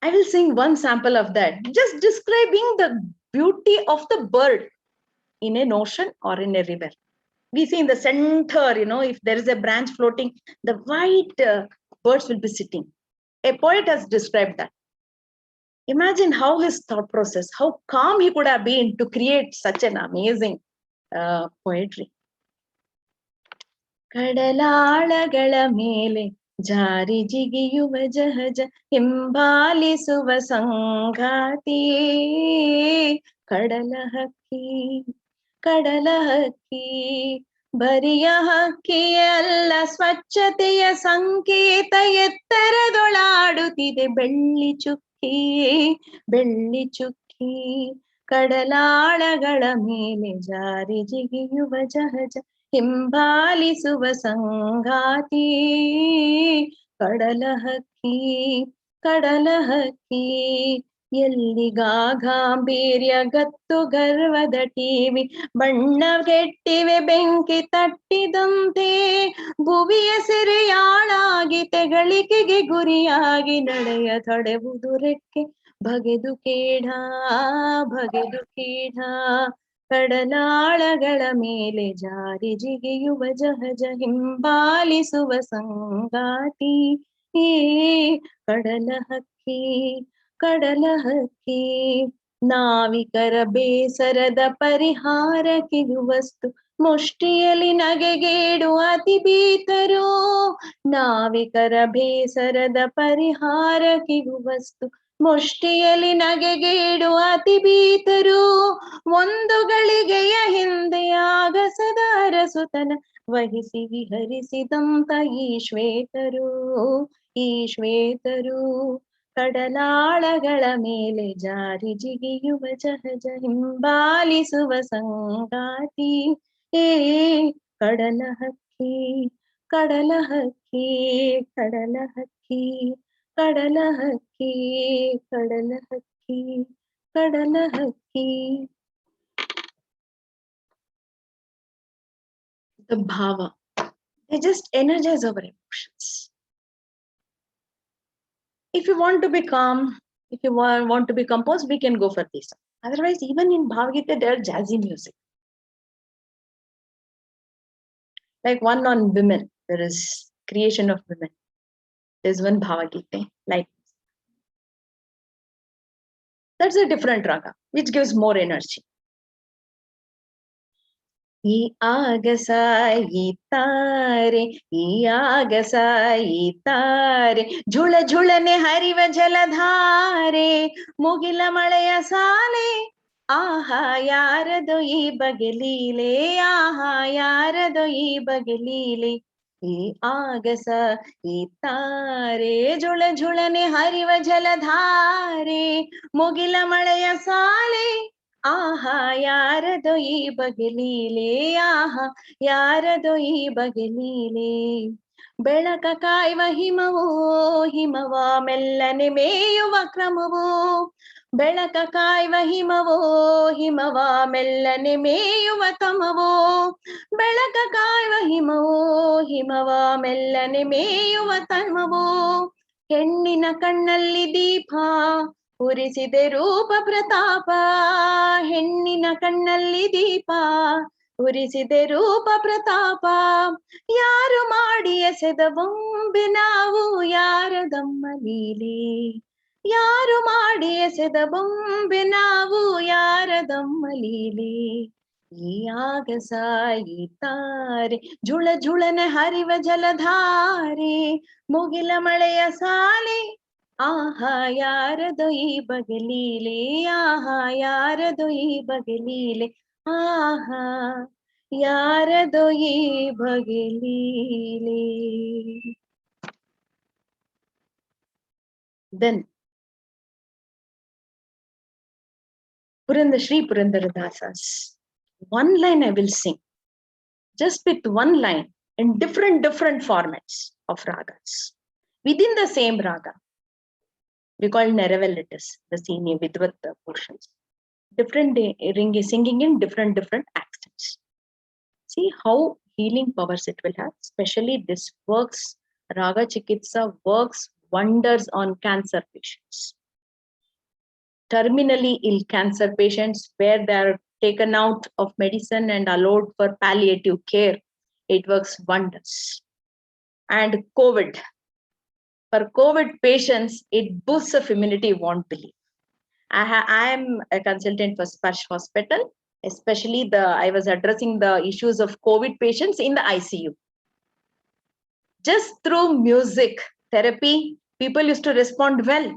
I will sing one sample of that, just describing the beauty of the bird in an ocean or in a river. We see in the center, if there is a branch floating, the white birds will be sitting. A poet has described that. Imagine how his thought process, how calm he could have been to create such an amazing poetry. ಕಡಲಾಳಗಳ ಮೇಲೆ ಜಾರಿ ಜಿಗಿಯುವ ಜಹಜ ಹಿಂಬಾಲಿಸುವ ಸಂಗಾತಿ ಕಡಲ ಹಕ್ಕಿ, ಕಡಲ ಹಕ್ಕಿ ಬರಿಯ ಹಕ್ಕಿಯಲ್ಲ ಸ್ವಚ್ಛತೆಯ ಸಂಕೇತ, ಎತ್ತರದೊಳಾಡುತ್ತಿದೆ ಬೆಳ್ಳಿ ಚುಕ್ಕಿ, ಬೆಳ್ಳಿ ಚುಕ್ಕಿ ಕಡಲಾಳಗಳ ಮೇಲೆ ಜಾರಿ ಜಿಗಿಯುವ ಜಹಜ ಹಿಂಬಾಲಿಸುವ ಸಂಗಾತಿ ಕಡಲ ಹಕ್ಕಿ, ಕಡಲ ಹಕ್ಕಿ ಎಲ್ಲಿಗಾಗಾಂಬೀರ್ಯ ಗತ್ತು ಗರ್ವದ ಟಿವಿ ಬಣ್ಣಗೆಟ್ಟಿವೆ ಬೆಂಕಿ ತಟ್ಟಿದಂತೆ, ಭುವಿಯ ಸೆರೆಯಾಳಾಗಿ ತೆಗಳಿಕೆಗೆ ಗುರಿಯಾಗಿ ನಡೆಯ ತಡೆವುದು ರೆಕ್ಕೆ ಬಗೆದು ಕೇಢ, ಬಗೆದು ಕೇಢ ಕಡಲಾಳಗಳ ಮೇಲೆ ಜಾರಿ ಜಿಗಿಯುವ ಜಹಜ ಹಿಂಬಾಲಿಸುವ ಸಂಗಾತಿ ಕಡಲ ಹಕ್ಕಿ, ಕಡಲ ಹಕ್ಕಿ ನಾವಿಕರ ಬೇಸರದ ಪರಿಹಾರಕ್ಕಿರುವಸ್ತು ಮುಷ್ಟಿಯಲ್ಲಿ ನಗೆಗೇಡು ಅತಿ ಭೀತರು, ನಾವಿಕರ ಬೇಸರದ ಪರಿಹಾರಕ್ಕಿರುವಸ್ತು ಮುಷ್ಟಿಯಲ್ಲಿ ನಗೆಗೇಡು ಅತಿ ಭೀತರು, ಒಂದು ಗಳಿಗೆಯ ಹಿಂದೆ ಆಗಸದ ಅರಸುತನ ವಹಿಸಿ ವಿಹರಿಸಿದಂತ ಈ ಶ್ವೇತರು, ಈ ಶ್ವೇತರು ಕಡಲಾಳಗಳ ಮೇಲೆ ಜಾರಿ ಜಿಗಿಯುವ ಜಹಜ ಹಿಂಬಾಲಿಸುವ ಸಂಗಾತಿ ಕಡಲ ಹಕ್ಕಿ, ಕಡಲ ಹಕ್ಕಿ, ಕಡಲ ಹಕ್ಕಿ, ಕಡಲ ಹಕ್ಕಿ, ಕಡಲ ಹಕ್ಕಿ, ಕಡಲ ಹಕ್ಕಿ. The bhava, they just energize our emotions. If you want to be calm, if you want to be composed, we can go for this. Otherwise, even in Bhava Gita, there are jazzy music. Like one on women, there is creation of women. There's one Bhava Gita, like that's a different raga, which gives more energy. ಈ ಆಗಸ ಈ ತಾರೆ, ಈ ಆಗಸ ಈ ತಾರೆ, ಝುಳ ಝುಳನೆ ಹರಿವ ಜಲಧಾರೆ, ಮುಗಿಲ ಮಳೆಯ ಸಾಲೆ, ಆಹಾ ಯಾರದು ಈ ಬಗೆ ಲೀಲೆ, ಆಹಾ ಯಾರದು ಈ ಬಗೆ ಲೀಲೆ. ಈ ಆಗಸ ಈ ತಾರೆ, ಝುಳ ಝುಳನೆ ಹರಿವ ಜಲಧಾರೆ, ಮುಗಿಲ ಮಳೆಯ ಸಾಲೆ, ಆಹಾ ಯಾರದು ಈ ಬಗೆ ಲೀಲೆ, ಆಹಾ ಯಾರದು ಈ ಬಗೆ ಲೀಲೆ. ಬೆಳಕ ಕಾಯುವ ಹಿಮವೋ, ಹಿಮವ ಮೆಲ್ಲನೆ ಮೇಯುವ ಕ್ರಮವೋ, ಬೆಳಕ ಕಾಯುವ ಹಿಮವೋ, ಹಿಮವ ಮೆಲ್ಲನೆ ಮೇಯುವ ತಮವೋ, ಬೆಳಕ ಕಾಯುವ ಹಿಮವೋ, ಹಿಮವ ಮೆಲ್ಲನೆ ಮೇಯುವ ತಮವೋ. ಹೆಣ್ಣಿನ ಕಣ್ಣಲ್ಲಿ ದೀಪ ಉರಿಸಿದೆ ರೂಪ ಪ್ರತಾಪ, ಹೆಣ್ಣಿನ ಕಣ್ಣಲ್ಲಿ ದೀಪ ಉರಿಸಿದೆ ರೂಪ ಪ್ರತಾಪ ಯಾರು ಮಾಡಿ ಎಸೆದ ಬೊಂಬೆ ನಾವು ಯಾರದಮ್ಮ ಲೀಲೆ ಯಾರು ಮಾಡಿ ಎಸೆದ ಬೊಂಬೆ ನಾವು ಯಾರದಮ್ಮ ಲೀಲೆ ಈ ಆಗಸ ಈ ತಾರೆ ಜುಳ ಜುಳನೆ ಹರಿವ ಜಲಧಾರೆ ಮುಗಿಲ ಮಳೆಯ ಸಾಲೆ ಆಹಾ ಯಾರದು ಈ ಬಗೆಲೀಲೆ ಆಹಾ ಯಾರದು ಈ ಬಗೆಲೀಲೆ ಆಹಾ ಯಾರದು ಈ ಬಗೆಲೀಲೆ. Then Sri Purandaradasas, one line I will sing, just with one line in different formats of ragas within the same raga. We call Neravelitis, the senior Vidvat portions. Different singing in different accents. See how healing powers it will have. Especially this works, Raga Chikithsa works wonders on cancer patients. Terminally ill cancer patients where they are taken out of medicine and allowed for palliative care. It works wonders. And COVID. For COVID patients, it boosts of immunity, you won't believe. I am a consultant for Sparsh Hospital, especially I was addressing the issues of COVID patients in the ICU. Just through music therapy, people used to respond well.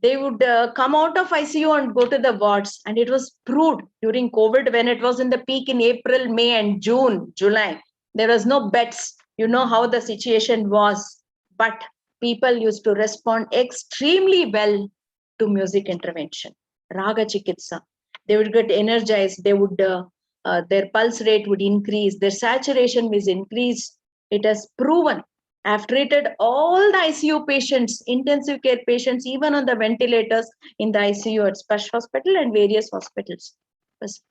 They would come out of ICU and go to the wards. And it was proved during COVID when it was in the peak in April, May and June, July. There was no beds. You know how the situation was. But people used to respond extremely well to music intervention. Raga Chikitsa. They would get energized. They would, their pulse rate would increase. Their saturation was increased. It has proven. I've treated all the ICU patients, intensive care patients, even on the ventilators in the ICU at Sparsh Hospital and various hospitals.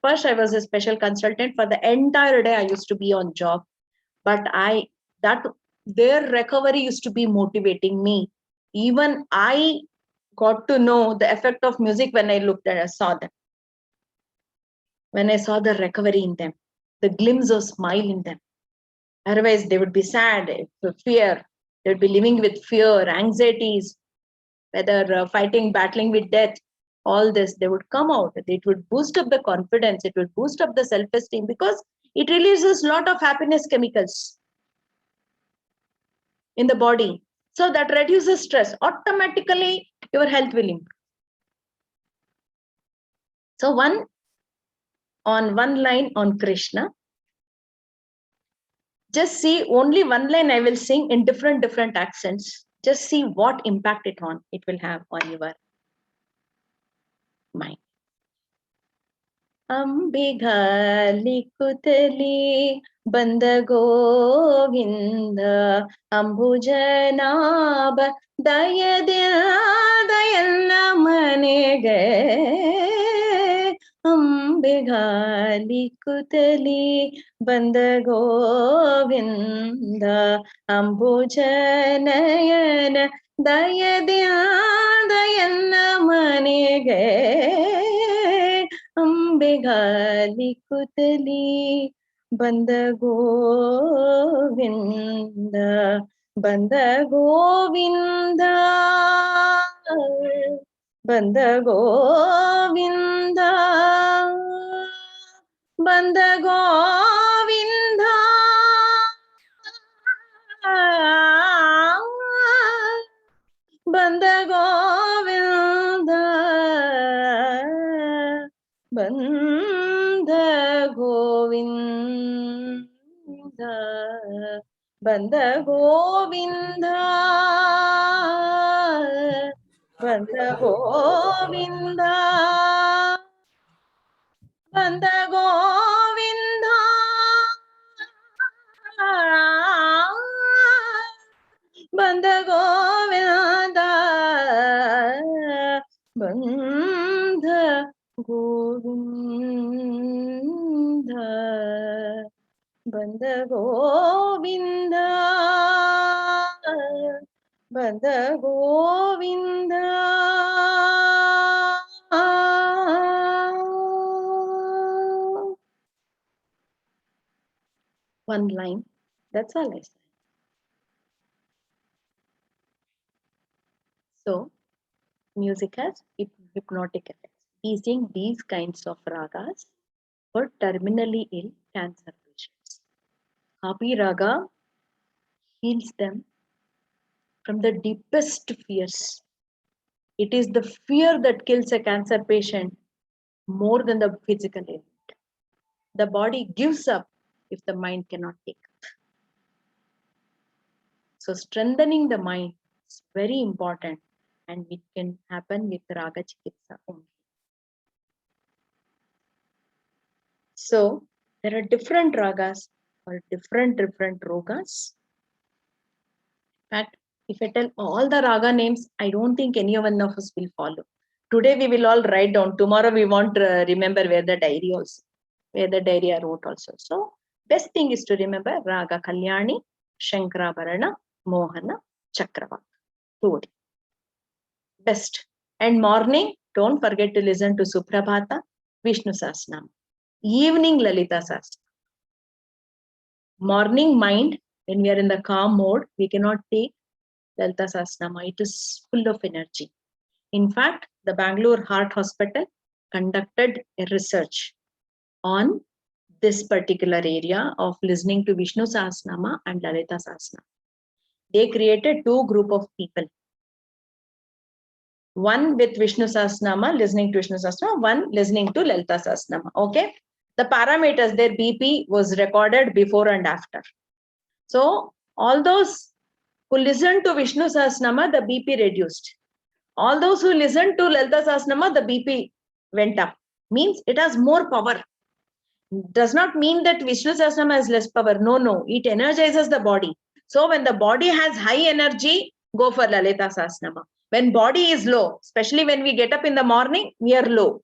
First, I was a special consultant for the entire day. I used to be on job, but their recovery used to be motivating me. Even I got to know the effect of music when I looked and I saw them. When I saw the recovery in them, the glimpse of smile in them. Otherwise, they would be sad, fear. They would be living with fear, anxieties, whether fighting, battling with death, all this, they would come out. It would boost up the confidence. It would boost up the self-esteem because it releases a lot of happiness chemicals in the body. So that reduces stress. Automatically, your health will improve. So one line on Krishna. Just see only one line I will sing in different accents. Just see what impact it will have on your mind. Ambigali kutali banda govinda ambujanaba dayanna manege ಅಂಬೆಗಾಲಿ ಕುತಲಿ ಬಂದ ಗೋವಿಂದ ಅಂಬುಜನಯನ ದಯನ್ನ ಮನೆಗೆ ಅಂಬೆಗಾಲಿ ಕುತಲಿ ಬಂದ ಗೋವಿಂದ ಬಂದ ಗೋವಿಂದ ಬಂದ ಗೋವಿಂದ ಬಂದ ಗೋವಿಂದ ಬಂದ ಗೋವಿಂದ ಬಂದ ಗೋವಿಂದ ಬಂದ ಗೋವಿಂದ ಬಂದ ಗೋವಿಂದ ಬಂದ ಗೋವಿಂದ ಬಂದ ಗೋವಿಂದ ಬಂದ ಗೋವಿಂದ ಬಂದ ಗೋವಿಂದ ಬಂದ Govinda one line. That's all I say. So, music has hypnotic effects. We sing these kinds of ragas for terminally ill cancer patients. Happy Raga heals them from the deepest fears. It is the fear that kills a cancer patient more than the physical ailment. The body gives up if the mind cannot take up. So strengthening the mind is very important, and it can happen with Raga Chikithsa only. So there are different ragas for different rogas. In fact, if I tell all the raga names, I don't think any one of us will follow. Today we will all write down. Tomorrow we won't remember where the diary I wrote also. So best thing is to remember Raga Kalyani, Shankarabharana, Mohana, Chakravak. Good. Best. And morning, don't forget to listen to Suprabhata, Vishnu Sahasranama. Evening Lalita Sahasranama. Morning mind, when we are in the calm mode, we cannot take Lalita Sahasranama. It is full of energy. In fact, the Bengaluru Heart Hospital conducted a research on this particular area of listening to Vishnu Sahasranama and Lalita Sahasranama. They created two groups of people. One with Vishnu Sahasranama, listening to Vishnu Sahasranama, one listening to Lalita Sahasranama. Okay. The parameters, their BP was recorded before and after. So all those who listened to Vishnu Sahasranama, the BP reduced. All those who listened to Lalita Sahasranama, the BP went up. Means it has more power. Does not mean that Vishnu Sahasranama has less power. No. It energizes the body. So when the body has high energy, go for Lalita Sahasranama. When body is low, especially when we get up in the morning, we are low.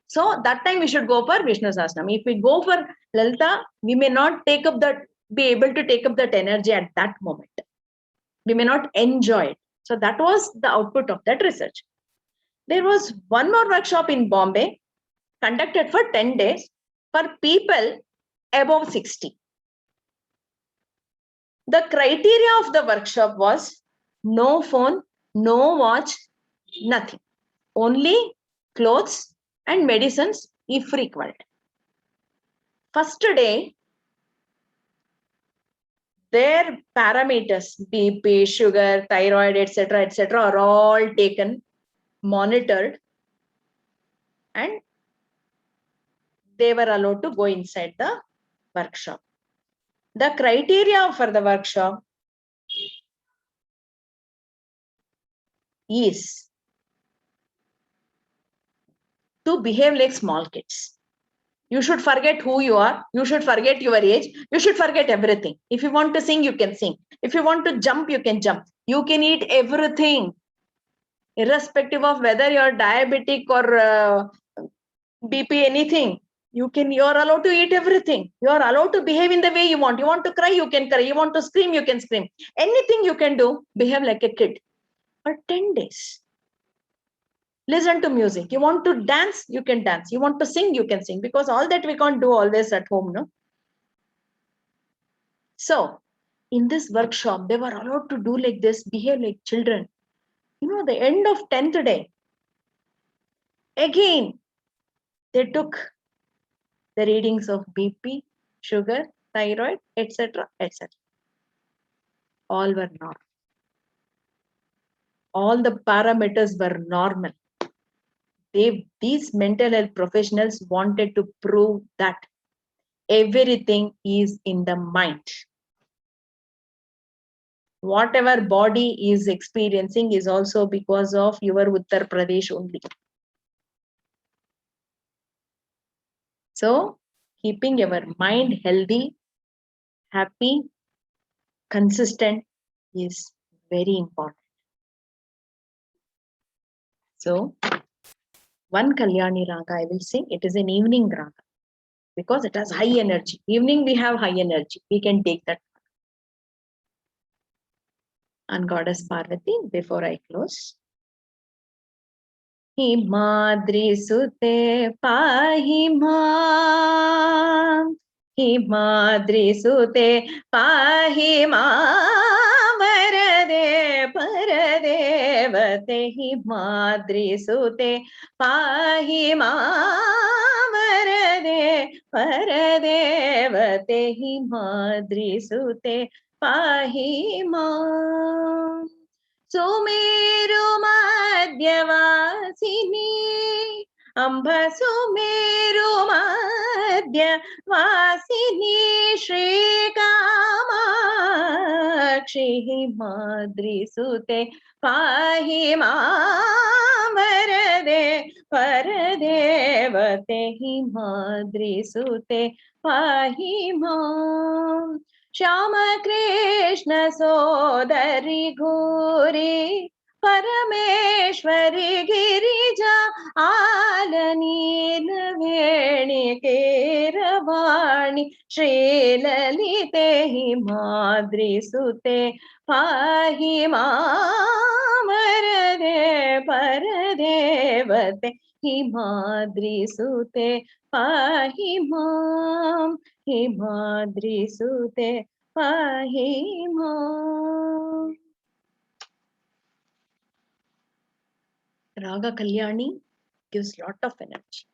So that time we should go for Vishnu Sahasranama. If we go for Lalita, we may not be able to take up that energy at that moment. We may not enjoy it. So that was the output of that research. There was one more workshop in Bombay conducted for 10 days for people above 60. The criteria of the workshop was no phone, no watch, nothing. Only clothes and medicines if required. First day, their parameters, BP, sugar, thyroid, etc., are all taken, monitored, and they were allowed to go inside the workshop. The criteria for the workshop is to behave like small kids. You should forget who you are. You should forget your age. You should forget everything. If you want to sing, you can sing. If you want to jump, you can jump. You can eat everything, irrespective of whether you're diabetic or BP, anything. You're allowed to eat everything. You're allowed to behave in the way you want. You want to cry, you can cry. You want to scream, you can scream. Anything you can do, behave like a kid. For 10 days. Listen to music. You want to dance, you can dance. You want to sing, you can sing. Because all that we can't do always at home, no? So, in this workshop, they were allowed to do like this, behave like children. The end of 10th day, again, they took the readings of BP, sugar, thyroid, etc., etc. All were normal. All the parameters were normal. These mental health professionals wanted to prove that everything is in the mind. Whatever body is experiencing is also because of your Uttar Pradesh only. So, keeping your mind healthy, happy, consistent is very important. So, one Kalyani Raga, I will say, it is an evening Raga because it has high energy. Evening we have high energy. We can take that. And Goddess Parvati, before I close. Himadri sute pahi maam, Himadri सुते पाहि मां वरदे परदेवते हिमाद्रि सुते पाहि मां वरदे परदेवते हिमाद्रि सुते पाहि मां सुमेरु मध्यवासिनी अम्ब सुमेरु मध्यवासिनी श्रीकामाक्षि हिमाद्रिसुते पाहि मां वरदे परदेवते हिमाद्रिसुते पाहि मां श्यामकृष्ण सोदरि घोरी परमेश्वरि गिरिजा आलनीलवेणि केरवाणि श्रीललिते हिमाद्रिसुते पाहि मां वरदे परदेवते हिमाद्रिसुते पाहि मां हिमाद्रिसुते पाहि मां. Raga Kalyani gives lot of energy.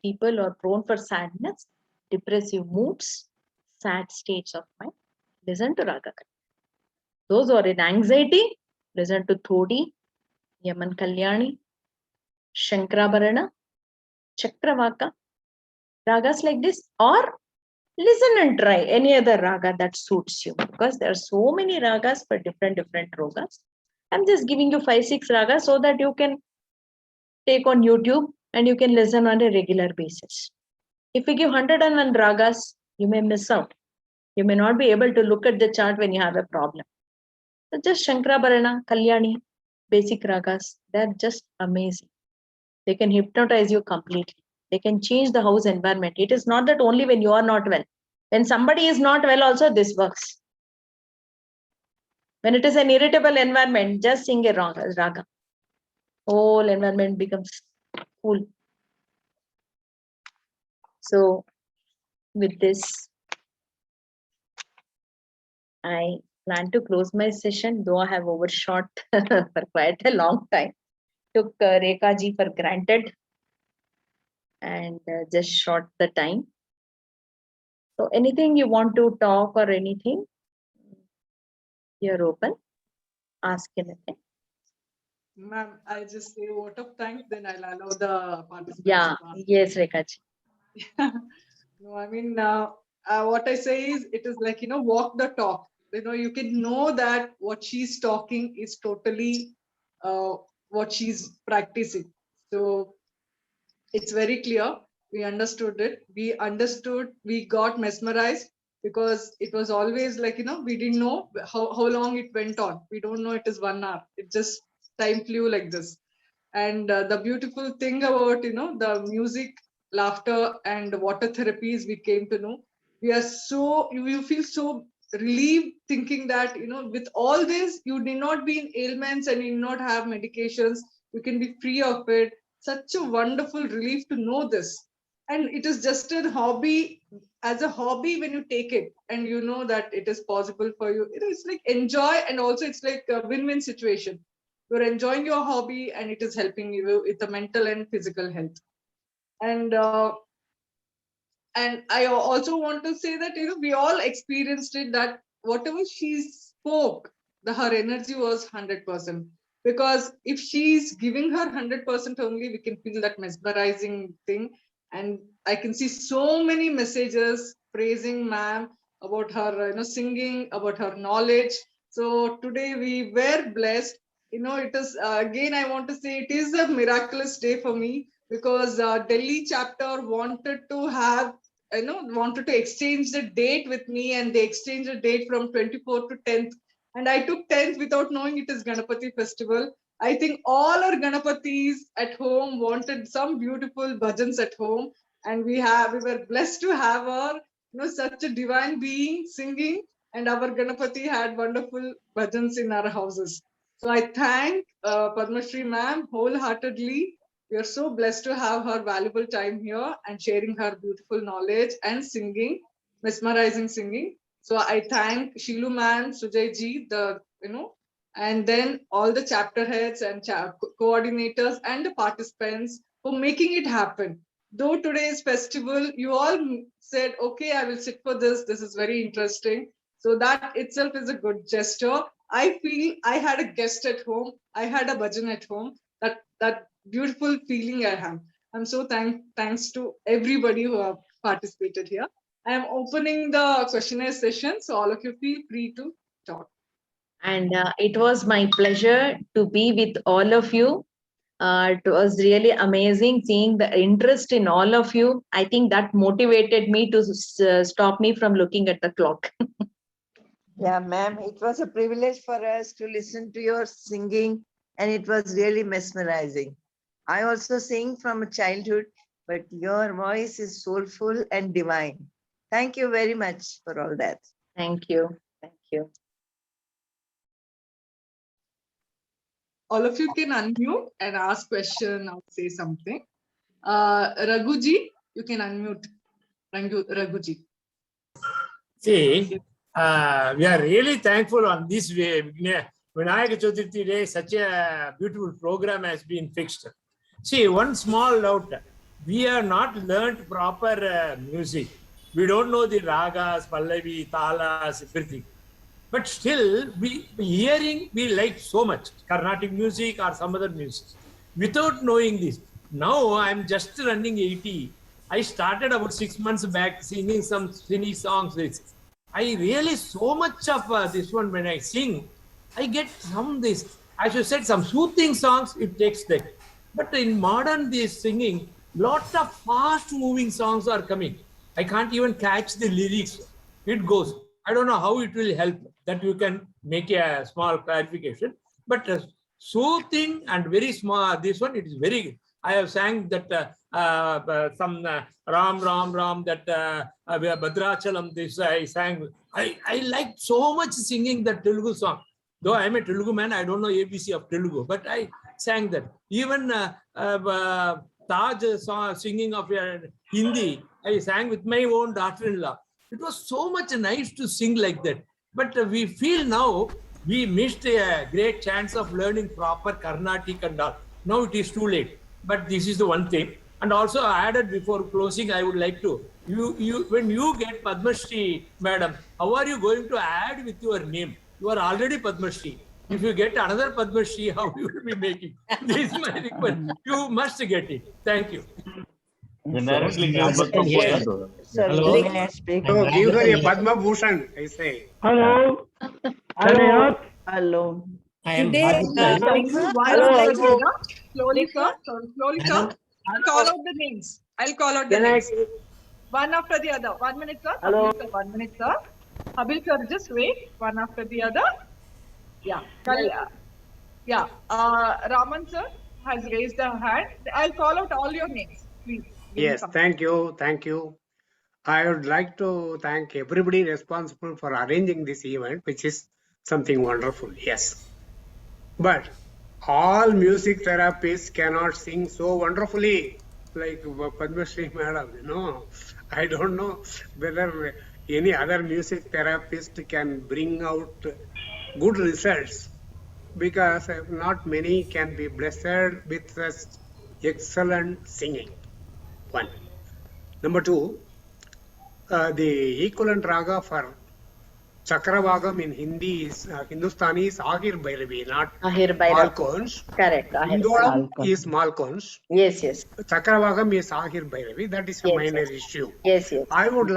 People are prone for sadness, depressive moods, sad states of mind. Listen to Raga Kalyani. Those who are in anxiety, listen to Thodi, Yaman Kalyani, Shankrabarana, Chakravaka, ragas like this, or listen and try any other raga that suits you, because there are so many ragas for different rogas. I'm just giving you 5-6 ragas so that you can take on YouTube and you can listen on a regular basis. If we give 101 ragas, you may miss out. You may not be able to look at the chart when you have a problem. So just Shankrabarana, Kalyani, basic ragas, they're just amazing. They can hypnotize you completely. They can change the house environment. It is not that only when you are not well. When somebody is not well also, this works. When it is an irritable environment, just sing a raga. Whole environment becomes cool. So with this, I plan to close my session, though I have overshot for quite a long time. Took Rekha ji for granted and just short the time. So anything you want to talk or anything, you're open. Ask anything. Ma'am, I just say vote of thanks, then I'll allow the participants. Yeah, yes, Rekha ji. No, I mean, what I say is, it is like, walk the talk. You can know that what she's talking is totally what she's practicing. So it's very clear. We understood it. We got mesmerized, because it was always like, we didn't know how long it went on. We don't know it is 1 hour. It just time flew like this. And the beautiful thing about, the music, laughter, and water therapies, we came to know. You feel so relieved thinking that, with all this, you need not be in ailments and you need not have medications. You can be free of it. Such a wonderful relief to know this. And it is just a hobby. As a hobby, when you take it and you know that it is possible for you, it's like enjoy, and also it's like a win-win situation. You're enjoying your hobby and it is helping you with the mental and physical health. And I also want to say that, we all experienced it, that whatever she spoke, her energy was 100%. Because if she's giving her 100% only, we can feel that mesmerizing thing. And I can see so many messages praising ma'am about her, singing, about her knowledge. So today we were blessed. It is, again, I want to say it is a miraculous day for me, because Delhi chapter wanted to exchange the date with me, and they exchanged the date from 24th to 10th, and I took 10th without knowing it is Ganapati festival. I think all our Ganapatis at home wanted some beautiful bhajans at home, and we were blessed to have her, such a divine being singing, and our Ganapati had wonderful bhajans in our houses. So I thank Padmashree ma'am wholeheartedly. We are so blessed to have her valuable time here and sharing her beautiful knowledge and singing. mesmerizing singing. So I thank Shilu man, Sujay ji, and then all the chapter heads and coordinators and the participants for making it happen. Though today's festival, you all said, okay, I will sit for this. This is very interesting. So that itself is a good gesture. I feel I had a guest at home. I had a bhajan at home. That beautiful feeling I have. I'm so thanks to everybody who have participated here. I am opening the questionnaire session, so all of you feel free to talk. And it was my pleasure to be with all of you. It was really amazing seeing the interest in all of you. I think that motivated me to stop me from looking at the clock. Yeah, ma'am, it was a privilege for us to listen to your singing, and it was really mesmerizing. I also sing from childhood, but your voice is soulful and divine. Thank you very much for all that. Thank you. Thank you. All of you can unmute and ask question or say something. Raghuji, you can unmute. Raghuji. See, we are really thankful on this way. Vinayak Chaturthi Day, such a beautiful program has been fixed. See, one small doubt. We have not learnt proper music. We don't know the ragas, pallavi, talas, everything. But still, we like so much Carnatic music or some other music without knowing this. Now I'm just running 80. I started about 6 months back singing some Finnish songs. I really so much of this one when I sing, I get some this. As you said, some soothing songs, it takes that. But in modern this singing, lot of fast moving songs are coming. I can't even catch the lyrics. It goes. I don't know how it will help. That you can make a small clarification. But soothing and very small, this one, it is very good. I have sang that some Ram, that Bhadrachalam, this I sang. I like so much singing that Telugu song. Though I am a Telugu man, I don't know ABC of Telugu, but I sang that. Even Taj song, singing of Hindi, I sang with my own daughter-in-law. It was so much nice to sing like that. But we feel now we missed a great chance of learning proper Carnatic and all. Now it is too late. But this is the one thing. And also I added before closing, I would like to, when you get Padmashree, madam, how are you going to add with your name? You are already Padmashree. If you get another Padmashree, how you will be making? This is my request. You must get it. Thank you. Hello. May I speak? So give her a Padma Bhushan, I say. Hello. Hello. Hello. Today, slowly, sir. Slowly, sir. I'll call out the names. I'll call out the names. One after the other. 1 minute, sir. Hello. 1 minute, sir. Habil, sir, just wait. One after the other. Yeah. Yeah. Raman, sir, has raised a hand. I'll call out all your names. Please. Yes, thank you. Thank you. I would like to thank everybody responsible for arranging this event, which is something wonderful. Yes. But all music therapists cannot sing so wonderfully like Padmashree madam, I don't know whether any other music therapist can bring out good results, because not many can be blessed with such excellent singing. One. Number two, the equivalent raga for Chakravagam in Hindi is Hindustani is Ahir Bhairavi, not Malkons. Correct. Indolam is Malkons. Yes. Chakravagam is Ahir Bhairavi. That is a minor issue. Yes. I would like